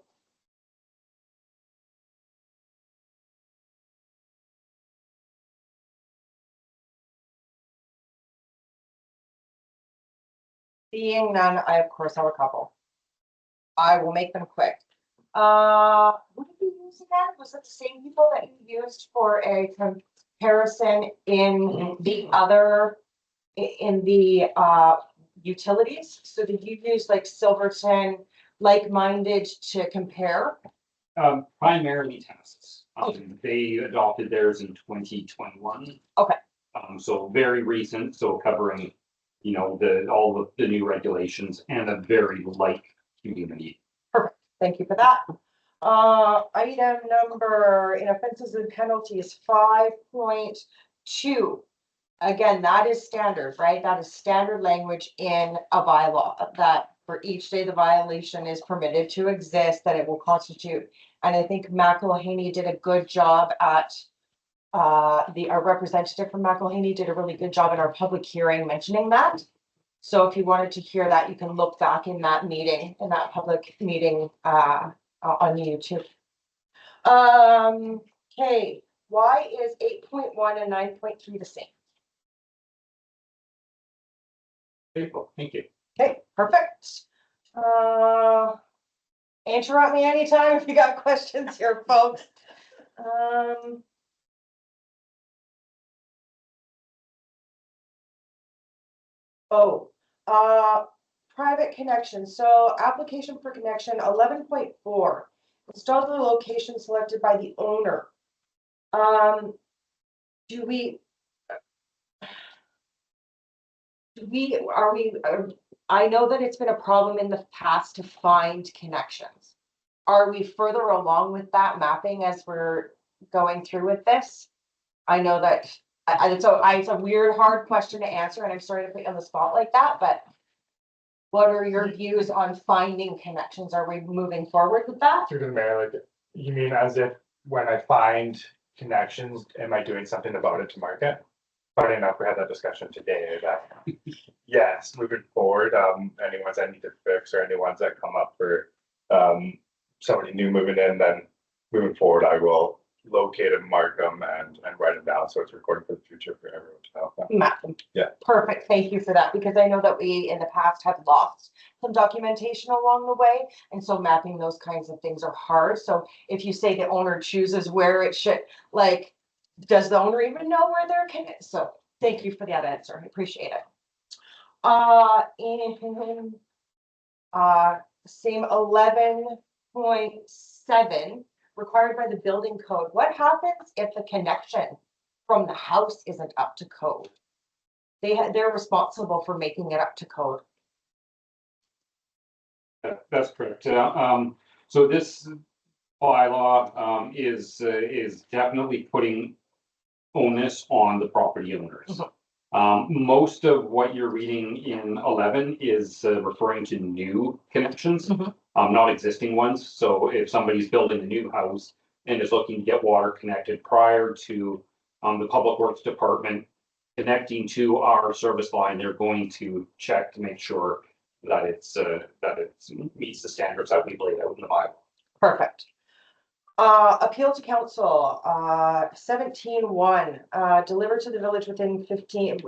Seeing none, I of course have a couple. I will make them quick. What did you use again? Was it the same people that you used for a comparison in the other, in the utilities? So did you use like Silverton, like-minded to compare? Primarily Tennessee. Okay. They adopted theirs in 2021. Okay. So very recent, so covering, you know, all of the new regulations and a very light community. Perfect. Thank you for that. Item number in offenses and penalties 5.2. Again, that is standard, right? That is standard language in a bylaw that for each day the violation is permitted to exist, that it will constitute. And I think McElhaney did a good job at our representative from McElhaney did a really good job in our public hearing mentioning that. So if you wanted to hear that, you can look back in that meeting, in that public meeting on YouTube. Okay, why is 8.1 and 9.3 the same? Thank you. Okay, perfect. Interrupt me anytime if you got questions here, folks. Private connection. So application for connection 11.4. Install the location selected by the owner. I know that it's been a problem in the past to find connections. Are we further along with that mapping as we're going through with this? I know that it's a weird, hard question to answer, and I'm sorry to put you on the spot like that, but what are your views on finding connections? Are we moving forward with that? Through the mayor, like, you mean as if when I find connections, am I doing something about it to market? Funny enough, we had that discussion today that, yes, moving forward, any ones I need to fix or any ones that come up for somebody new moving in, then moving forward, I will locate them, mark them, and write them down, so it's recorded for the future for everyone to know. Map them. Yeah. Perfect, thank you for that, because I know that we in the past have lost some documentation along the way, and so mapping those kinds of things are hard. So if you say the owner chooses where it should, like, does the owner even know where they're connected? So thank you for that answer, I appreciate it. And same 11.7 required by the building code. What happens if the connection from the house isn't up to code? They're responsible for making it up to code. That's correct. So this bylaw is definitely putting onus on the property owners. Most of what you're reading in 11 is referring to new connections, not existing ones. So if somebody's building a new house and is looking to get water connected prior to the Public Works Department connecting to our service line, they're going to check to make sure that it meets the standards that we've laid out in the bylaw. Perfect. Appeal to council, 17.1, deliver to the village within 15,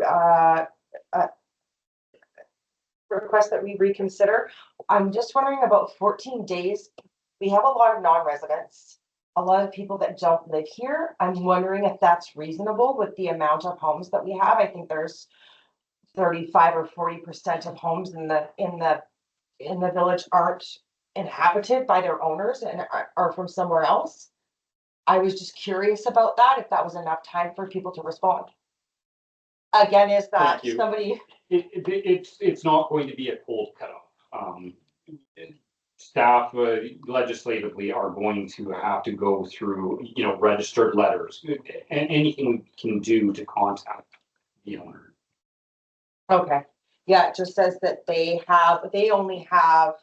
request that we reconsider. I'm just wondering about 14 days. We have a lot of non-residents, a lot of people that don't live here. I'm wondering if that's reasonable with the amount of homes that we have. I think there's 35 or 40% of homes in the village aren't inhabited by their owners and are from somewhere else. I was just curious about that, if that was enough time for people to respond. Again, is that Thank you. somebody, It's not going to be a cold cutoff. Staff legislatively are going to have to go through, registered letters and anything we can do to contact the owner. okay, yeah, it just says that they only have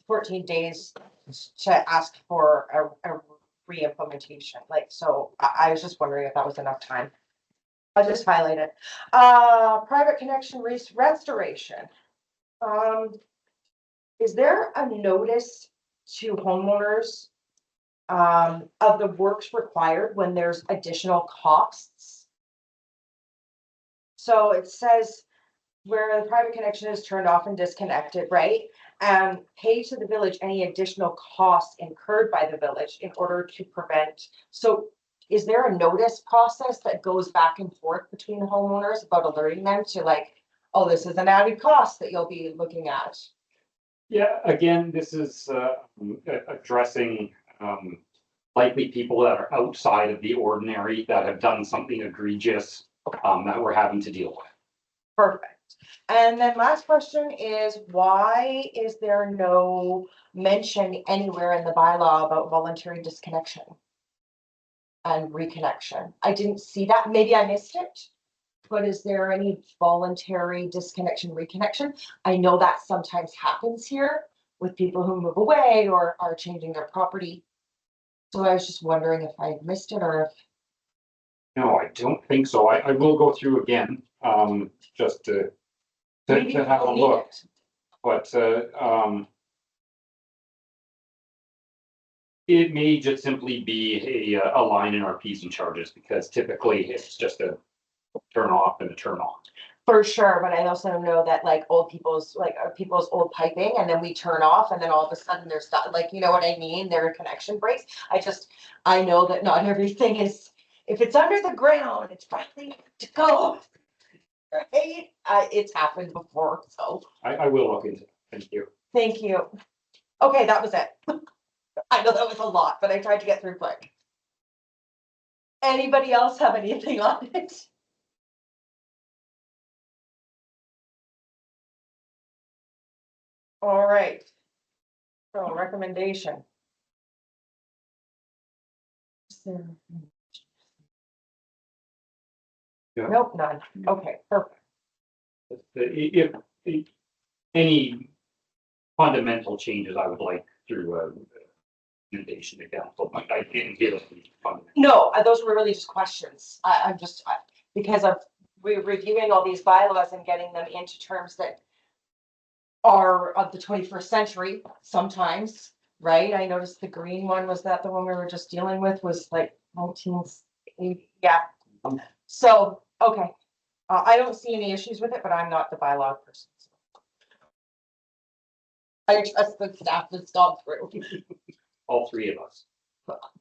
14 days to ask for a re-implementation, like, so I was just wondering if that was enough time. I'll just highlight it. Private connection restoration. Is there a notice to homeowners of the works required when there's additional costs? So it says where the private connection is turned off and disconnected, right? And pay to the village any additional costs incurred by the village in order to prevent. So is there a notice process that goes back and forth between the homeowners about alerting them to, like, oh, this is an added cost that you'll be looking at? Yeah, again, this is addressing likely people that are outside of the ordinary, that have done something egregious that we're having to deal with. Perfect. And then last question is, why is there no mention anywhere in the bylaw about voluntary disconnection and reconnection? I didn't see that. Maybe I missed it. But is there any voluntary disconnection, reconnection? I know that sometimes happens here with people who move away or are changing their property. So I was just wondering if I missed it or if. No, I don't think so. I will go through again, just to Maybe have a we'll need look, it. but it may just simply be a line in our fees and charges, because typically it's just a turn off and a turn on. For sure, but I also know that like people's old piping, and then we turn off and then all of a sudden they're stuck, like, you know what I mean? Their connection breaks. I know that not everything is, if it's under the ground, it's probably to go. Right? It's happened before, so I will look into it. Thank you. thank you. Okay, that was it. I know that was a lot, but I tried to get through quick. Anybody else have anything on it? All right. So recommendation. Yeah. Nope, none. Okay, perfect. If any fundamental changes, I would like through recommendation to council, but I didn't get any fundamental. No, those were really just questions. I'm just, because we're reviewing all these bylaws and getting them into terms that are of the 21st century sometimes. right? I noticed the green one, was that the one we were just dealing with, was like 1980, yeah. So, okay, I don't see any issues with it, but I'm not the bylaw person. So. I trust the staff that's gone through. All three of us.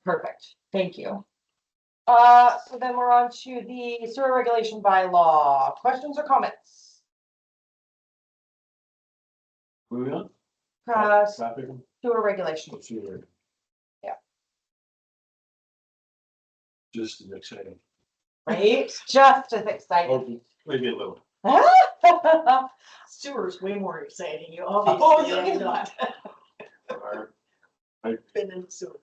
Perfect, thank you. So then we're on to the sewer regulation bylaw. Questions or comments? Moving on. Traffic. Sewer regulation. Sewer. Yeah. Just as exciting. Right? Just as exciting. Or maybe a little. Sewer's way more exciting, you Oh, obviously yeah. have not Or- been in the sewer.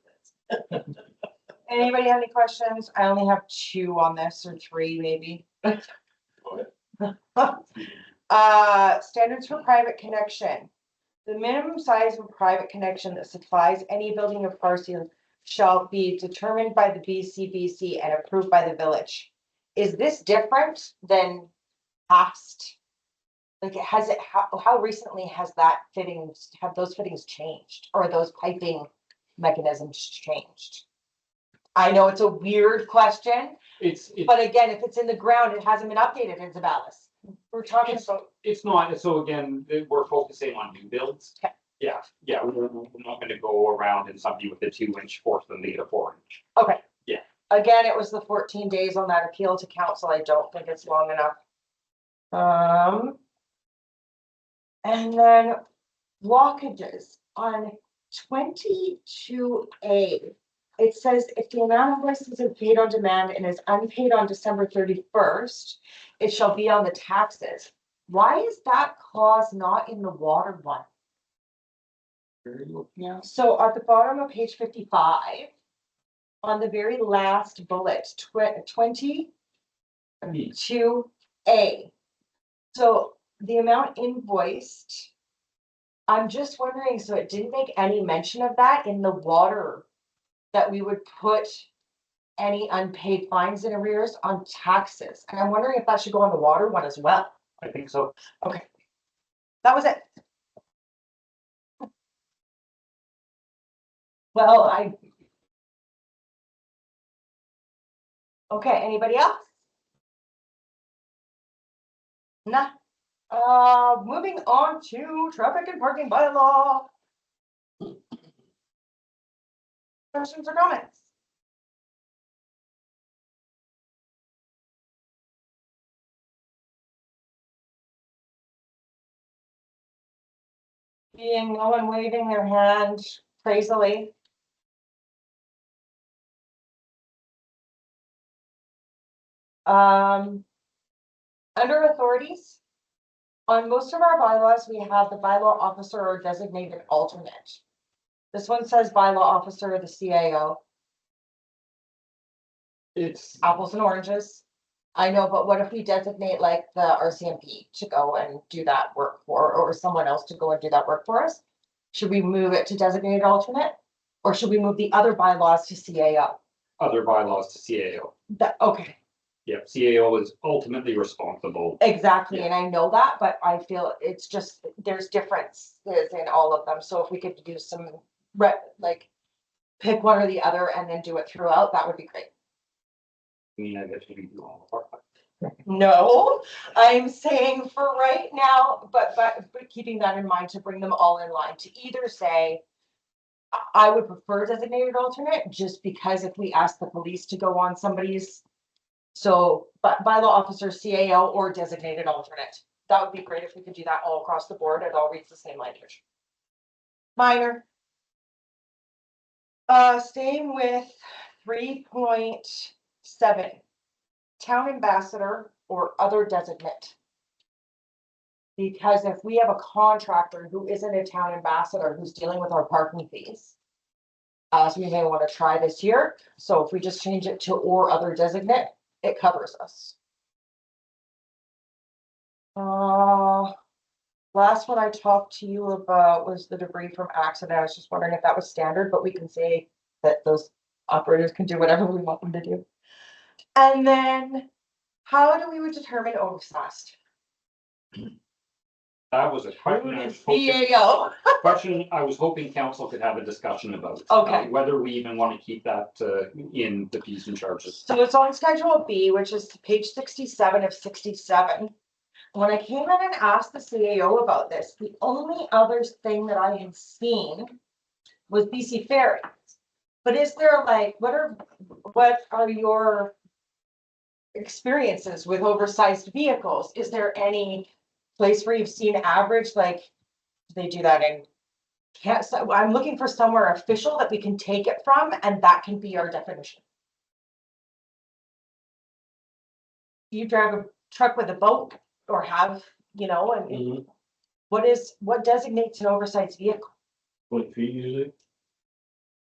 Anybody have any questions? I only have 2 on this, or 3 maybe. Go ahead. Standards for private connection. The minimum size of a private connection that supplies any building or parcel shall be determined by the BCBC and approved by the village. Is this different than past? Like, how recently have those fittings changed, or those piping mechanisms changed? I know it's a weird question, It's but again, if it's in the ground, it hasn't been updated in Zeballos. We're talking about, it's not, so again, we're focusing on new builds. Okay. Yeah, we're not gonna go around and somebody with a 2-inch force them to get a 4-inch. okay. Yeah. Again, it was the 14 days on that appeal to council. I don't think it's long enough. And then blockages on 22A. It says if the amount of invoice isn't paid on demand and is unpaid on December 31st, it shall be on the taxes. Why is that clause not in the water one? Yeah. So at the bottom of page 55, on the very last bullet, 22A. So the amount invoiced, I'm just wondering, so it didn't make any mention of that in the water, that we would put any unpaid fines and arrears on taxes. And I'm wondering if that should go on the water one as well. I think so. Okay. That was it. Well, okay, anybody else? Nah. Moving on to traffic and parking bylaw. Questions or comments? Being no one waving their hand crazily. Under authorities, on most of our bylaws, we have the bylaw officer or designated alternate. This one says bylaw officer, the CAO. It's, Apples and oranges. I know, but what if we designate like the RCMP to go and do that work or someone else to go and do that work for us? Should we move it to designated alternate? Or should we move the other bylaws to CAO? other bylaws to CAO. Okay, Yep, CAO is ultimately responsible. exactly, Yeah. and I know that, but I feel it's just, there's differences in all of them, so if we could do some, like, pick one or the other and then do it throughout, that would be great. I mean, I guess we can do all of our. No, I'm saying for right now, but keeping that in mind to bring them all in line, to either say, I would prefer designated alternate, just because if we ask the police to go on somebody's, so, but bylaw officer, CAO, or designated alternate, that would be great if we could do that all across the board. It all reads the same language. Minor. Staying with 3.7, town ambassador or other designate. Because if we have a contractor who isn't a town ambassador who's dealing with our parking fees, so we may want to try this year. So if we just change it to or other designate, it covers us. Last one I talked to you about was the debris from accident. I was just wondering if that was standard, but we can say that those operators can do whatever we want them to do. And then how do we determine overfast? That was a question I was hoping council could have a discussion about. Okay. Whether we even want to keep that in the fees and charges. So it's on Schedule B, which is page 67 of 67. When I came in and asked the CAO about this, the only other thing that I had seen was BC Ferry. But is there like, what are your experiences with oversized vehicles? Is there any place where you've seen average, like, do they do that in? Can't, so I'm looking for somewhere official that we can take it from, and that can be our definition. You drive a truck with a boat or have, you know, and what designates an oversized vehicle? 20 feet usually,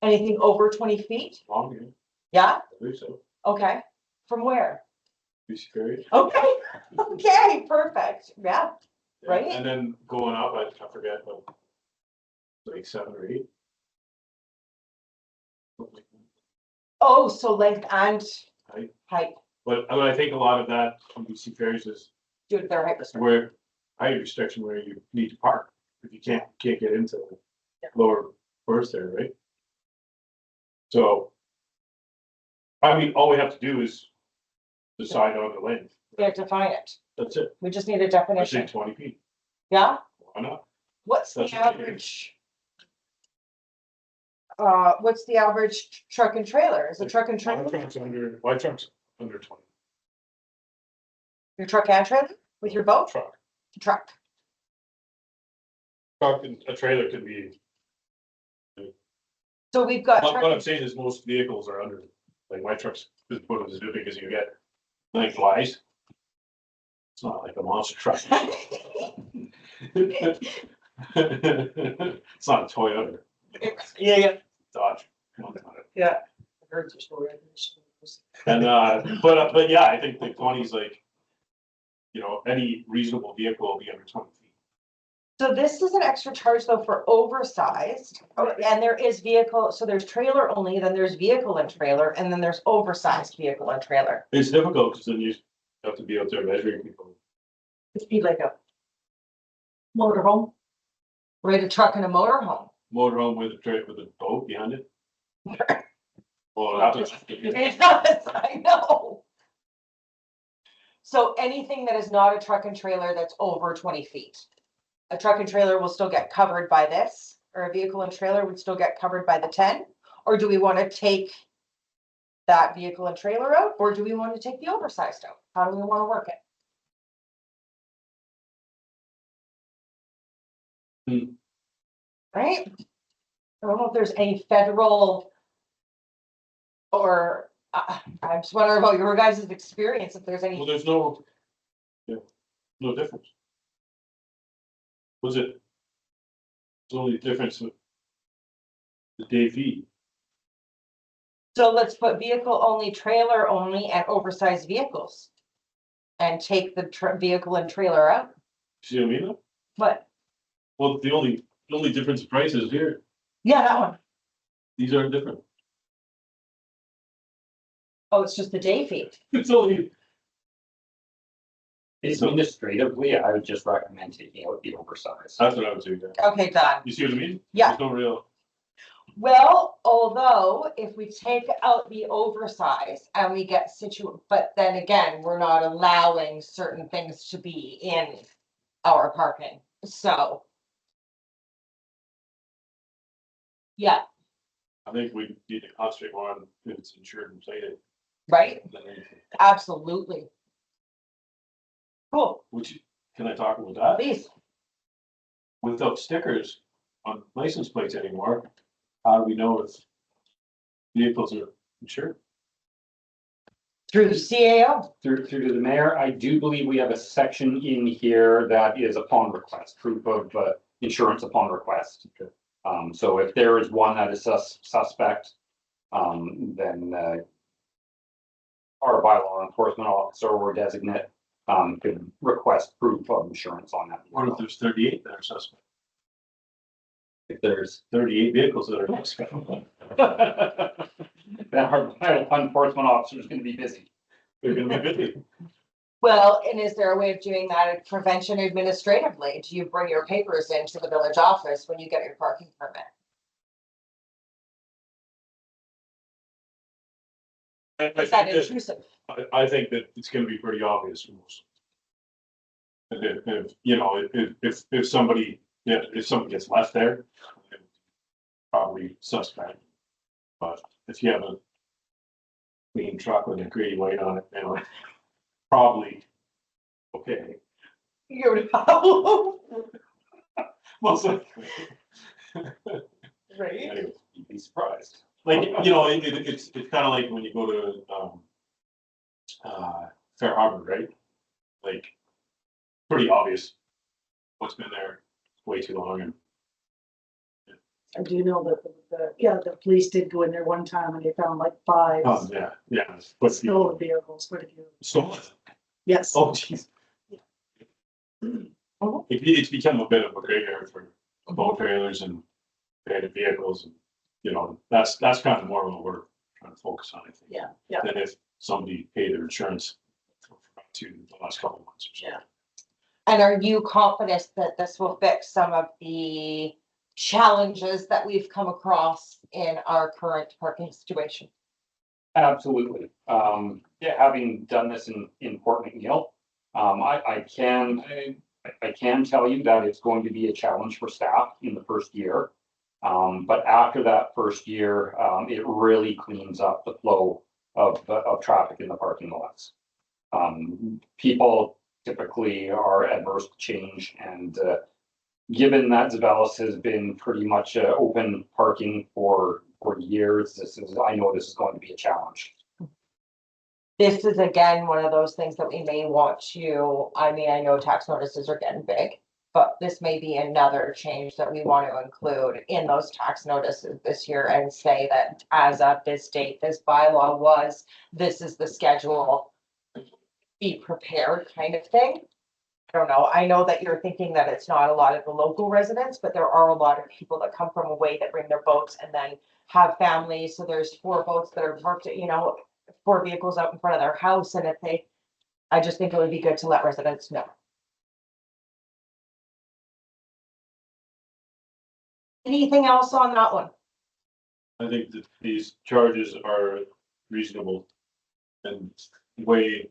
Anything over 20 feet? long, yeah, Yeah, I believe so. okay. From where? BC Ferry. Okay, okay, perfect, yeah. Yeah, Right. And then going up, I forget, but like 7 or 8. Oh, so length and Height. height, But I think a lot of that on BC Ferries is do it their height restriction. where height restriction where you need to park if you can't get into the lower berth there, right? So, I mean, all we have to do is decide on the length. We have to define it. That's it. We just need a I definition. think 20 feet. Yeah, Why not? what's the That's what it is. average? What's the average truck and trailer? Is a truck and My trailer, truck's under 20. your truck and trailer with your boat? Truck. Truck. Truck and a trailer could be, So we've got. what truck I'm and- saying is most vehicles are under, like my truck's as big as you get lengthwise. It's not like a monster truck. It's not a Toyota, Yeah. Dodge. Yeah. And, but yeah, I think the 20 is like, you know, any reasonable vehicle will be under 20 feet. So this is an extra charge though for oversized, and there is vehicle, so there's trailer only, then there's vehicle and trailer, and then there's oversized vehicle and trailer. It's difficult because then you have to be out there measuring people. It'd be like a motorhome. Right, a truck and a motorhome. Motorhome with a boat behind it. Well, that's. It does, I know. So anything that is not a truck and trailer that's over 20 feet. A truck and trailer will still get covered by this, or a vehicle and trailer would still get covered by the 10? Or do we want to take that vehicle and trailer out, or do we want to take the oversized out? How do we want to work it? Right? I don't know if there's any federal or I'm just wondering about your guys' experience, if there's Well, any, there's no, yeah, no difference. Was it? It's only difference with the day fee. so let's put vehicle only, trailer only, and oversized vehicles. And take the vehicle and trailer out, See what I mean? but, Well, the only difference in price is here. yeah, that one. These are different. Oh, it's just the day fee. It's only, Administratively, I would just recommend taking out the oversized. that's what I would do. Yeah. Okay, done. You see what I mean? Yeah. There's no real, Well, although if we take out the oversize and we get but then again, we're not allowing certain things to be in our parking, so. Yeah, I think we need to concentrate more on if it's insured and plated right, than anything. absolutely. Cool, Which, can I talk about that? please. Without stickers on license plates anymore, how do we know if vehicles are insured? Through the CAO, Through to the mayor, I do believe we have a section in here that is upon request, proof of insurance upon request. So if there is one that is suspect, then our bylaw enforcement officer or designate could request proof of insurance on that. What if there's 38 that are suspect? If there's 38 vehicles that are suspect. then our bylaw enforcement officer is going to be busy. They're gonna be busy. Well, and is there a way of doing that prevention administratively? Do you bring your papers into the village office when you get your parking permit? Is that intrusive? I think that it's gonna be pretty obvious for most. And if, you know, if somebody, yeah, if somebody gets left there, probably suspect. But if you have a clean truck with a green light on it, you know, probably okay. You know, Most likely. right? Anyway, you'd be surprised. Like, you know, it's kind of like when you go to, Fair Harbor, right? Like, pretty obvious what's been there way too long and. I do know that the police did go in there one time and they found like 5 Oh, yeah. But stolen vehicles, quite a few. stolen. Yes. Oh, jeez. It's become a bit of a gray area for boat trailers and abandoned vehicles and, you know, that's kind of more of what we're trying to focus on, I think. Yeah. Than if somebody paid their insurance to the last couple of months or so. Yeah. And are you confident that this will fix some of the challenges that we've come across in our current parking situation? Absolutely. Yeah, having done this in Port McNeil, I can tell you that it's going to be a challenge for staff in the first year. But after that first year, it really cleans up the flow of traffic in the parking lots. People typically are adverse to change, and given that Zeballos has been pretty much open parking for years, I know this is going to be a challenge. This is again, one of those things that we may want to, I mean, I know tax notices are getting big, but this may be another change that we want to include in those tax notices this year and say that as of this date, this bylaw was, this is the schedule. Be prepared kind of thing. I don't know. I know that you're thinking that it's not a lot of the local residents, but there are a lot of people that come from away that bring their boats and then have families. So there's 4 boats that are parked, you know, 4 vehicles out in front of their house. And if they, I just think it would be good to let residents know. Anything else on that one? I think that these charges are reasonable and way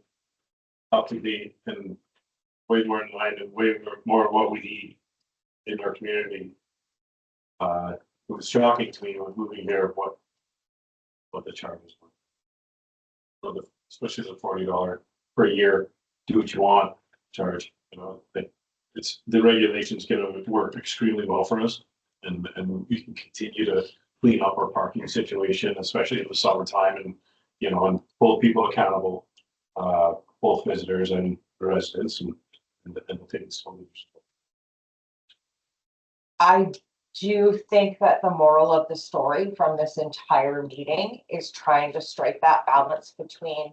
up to date and way more in line and way more of what we need in our community. It was shocking to me when moving here what the charges were. So especially the $40 per year, do what you want charge, you know, it's the regulations gonna work extremely well for us. And we can continue to clean up our parking situation, especially in the summertime and, you know, and hold people accountable, both visitors and residents and the things. I do think that the moral of the story from this entire meeting is trying to strike that balance between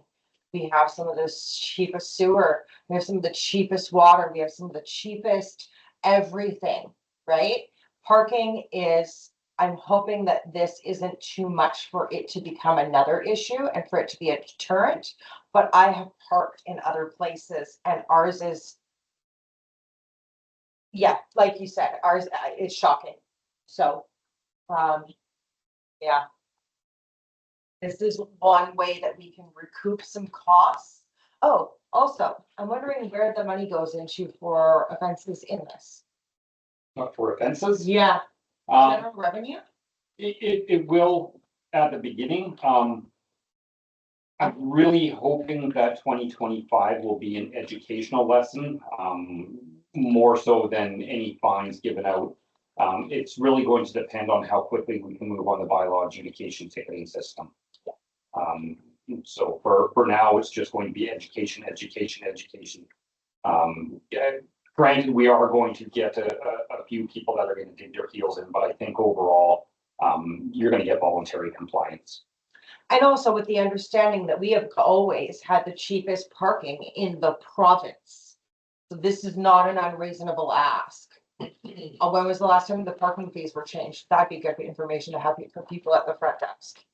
we have some of the cheapest sewer, we have some of the cheapest water, we have some of the cheapest everything, right? Parking is, I'm hoping that this isn't too much for it to become another issue and for it to be a deterrent, but I have parked in other places and ours is, yeah, like you said, ours is shocking. So, yeah. This is one way that we can recoup some costs. Oh, also, I'm wondering where the money goes into for offenses in this. For offenses, Yeah, um, general revenue? it will at the beginning. I'm really hoping that 2025 will be an educational lesson, more so than any fines given out. It's really going to depend on how quickly we can move on the bylaw adjudication ticketing system. So for now, it's just going to be education. Yeah, granted, we are going to get a few people that are going to dig their heels in, but I think overall, you're going to get voluntary compliance. And also with the understanding that we have always had the cheapest parking in the province. So this is not an unreasonable ask. When was the last time the parking fees were changed? That'd be good information to have for people at the front desk.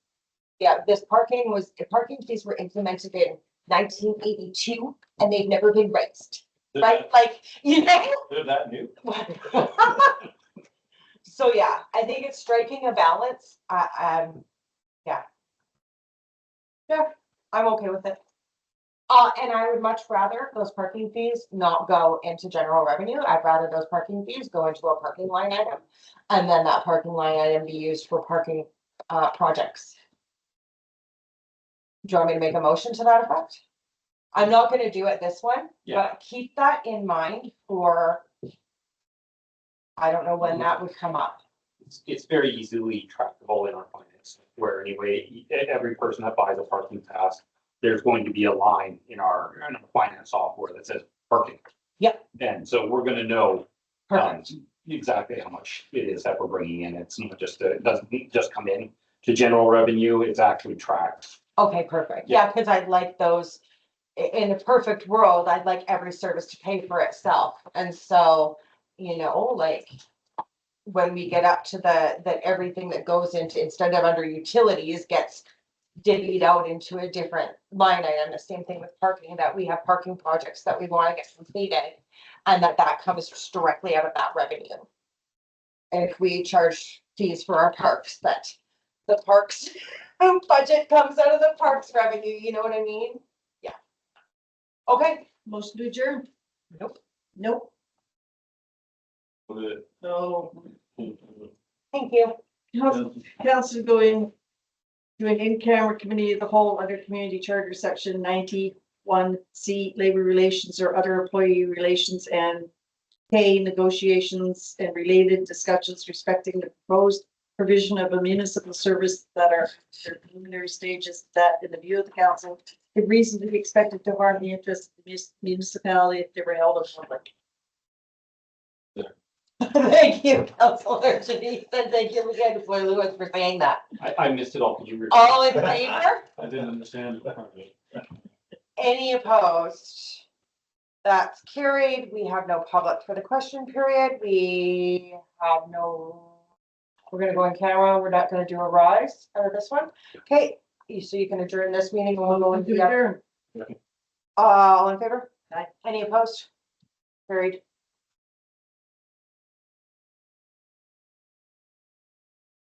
Yeah, the parking fees were implemented in 1982 and they've never been raised, right? Like, you know? They're that new. So yeah, I think it's striking a balance. Yeah. Yeah, I'm okay with it. And I would much rather those parking fees not go into general revenue. I'd rather those parking fees go into a parking line item. And then that parking line item be used for parking, projects. Do you want me to make a motion to that effect? I'm not gonna do it this one, Yeah. but keep that in mind for, I don't know when that would come up. It's very easily trackable in our finance, where anyway, every person that buys a parking pass, there's going to be a line in our finance software that says parking. Yep. And so we're gonna know Perfect. exactly how much it is that we're bringing in. It's not just, it doesn't just come in to general revenue, it's actually tracked. Okay, perfect. Yeah, because I'd like those, in a perfect world, I'd like every service to pay for itself. And so, you know, like, when we get up to that everything that goes into, instead of under utilities, gets divvied out into a different line item. The same thing with parking, that we have parking projects that we want to get completed, and that comes directly out of that revenue. And if we charge fees for our parks, that the parks budget comes out of the parks revenue, you know what I mean? Yeah. Okay. Motion to adjourn? Nope. Nope. But So Thank you. council going to an in-camera committee of the whole under community charter section 91C, labor relations or other employee relations, and K, negotiations and related discussions respecting the proposed provision of a municipal service that are at preliminary stages, that in the view of the council could reasonably be expected to harm the interest of the municipality if they were held in public. Thank you, Councilor Denise, and thank you, Councilor Lewis, for saying that. I missed it all. Could you repeat? All in favor? I didn't understand that part of it. Any opposed? That's carried. We have no public for the question period. We have no, we're gonna go in camera. We're not gonna do a rise out of this one. Okay, so you can adjourn this meeting and we'll go into the, Adjourn. all in favor? Aye. Any opposed? Carried.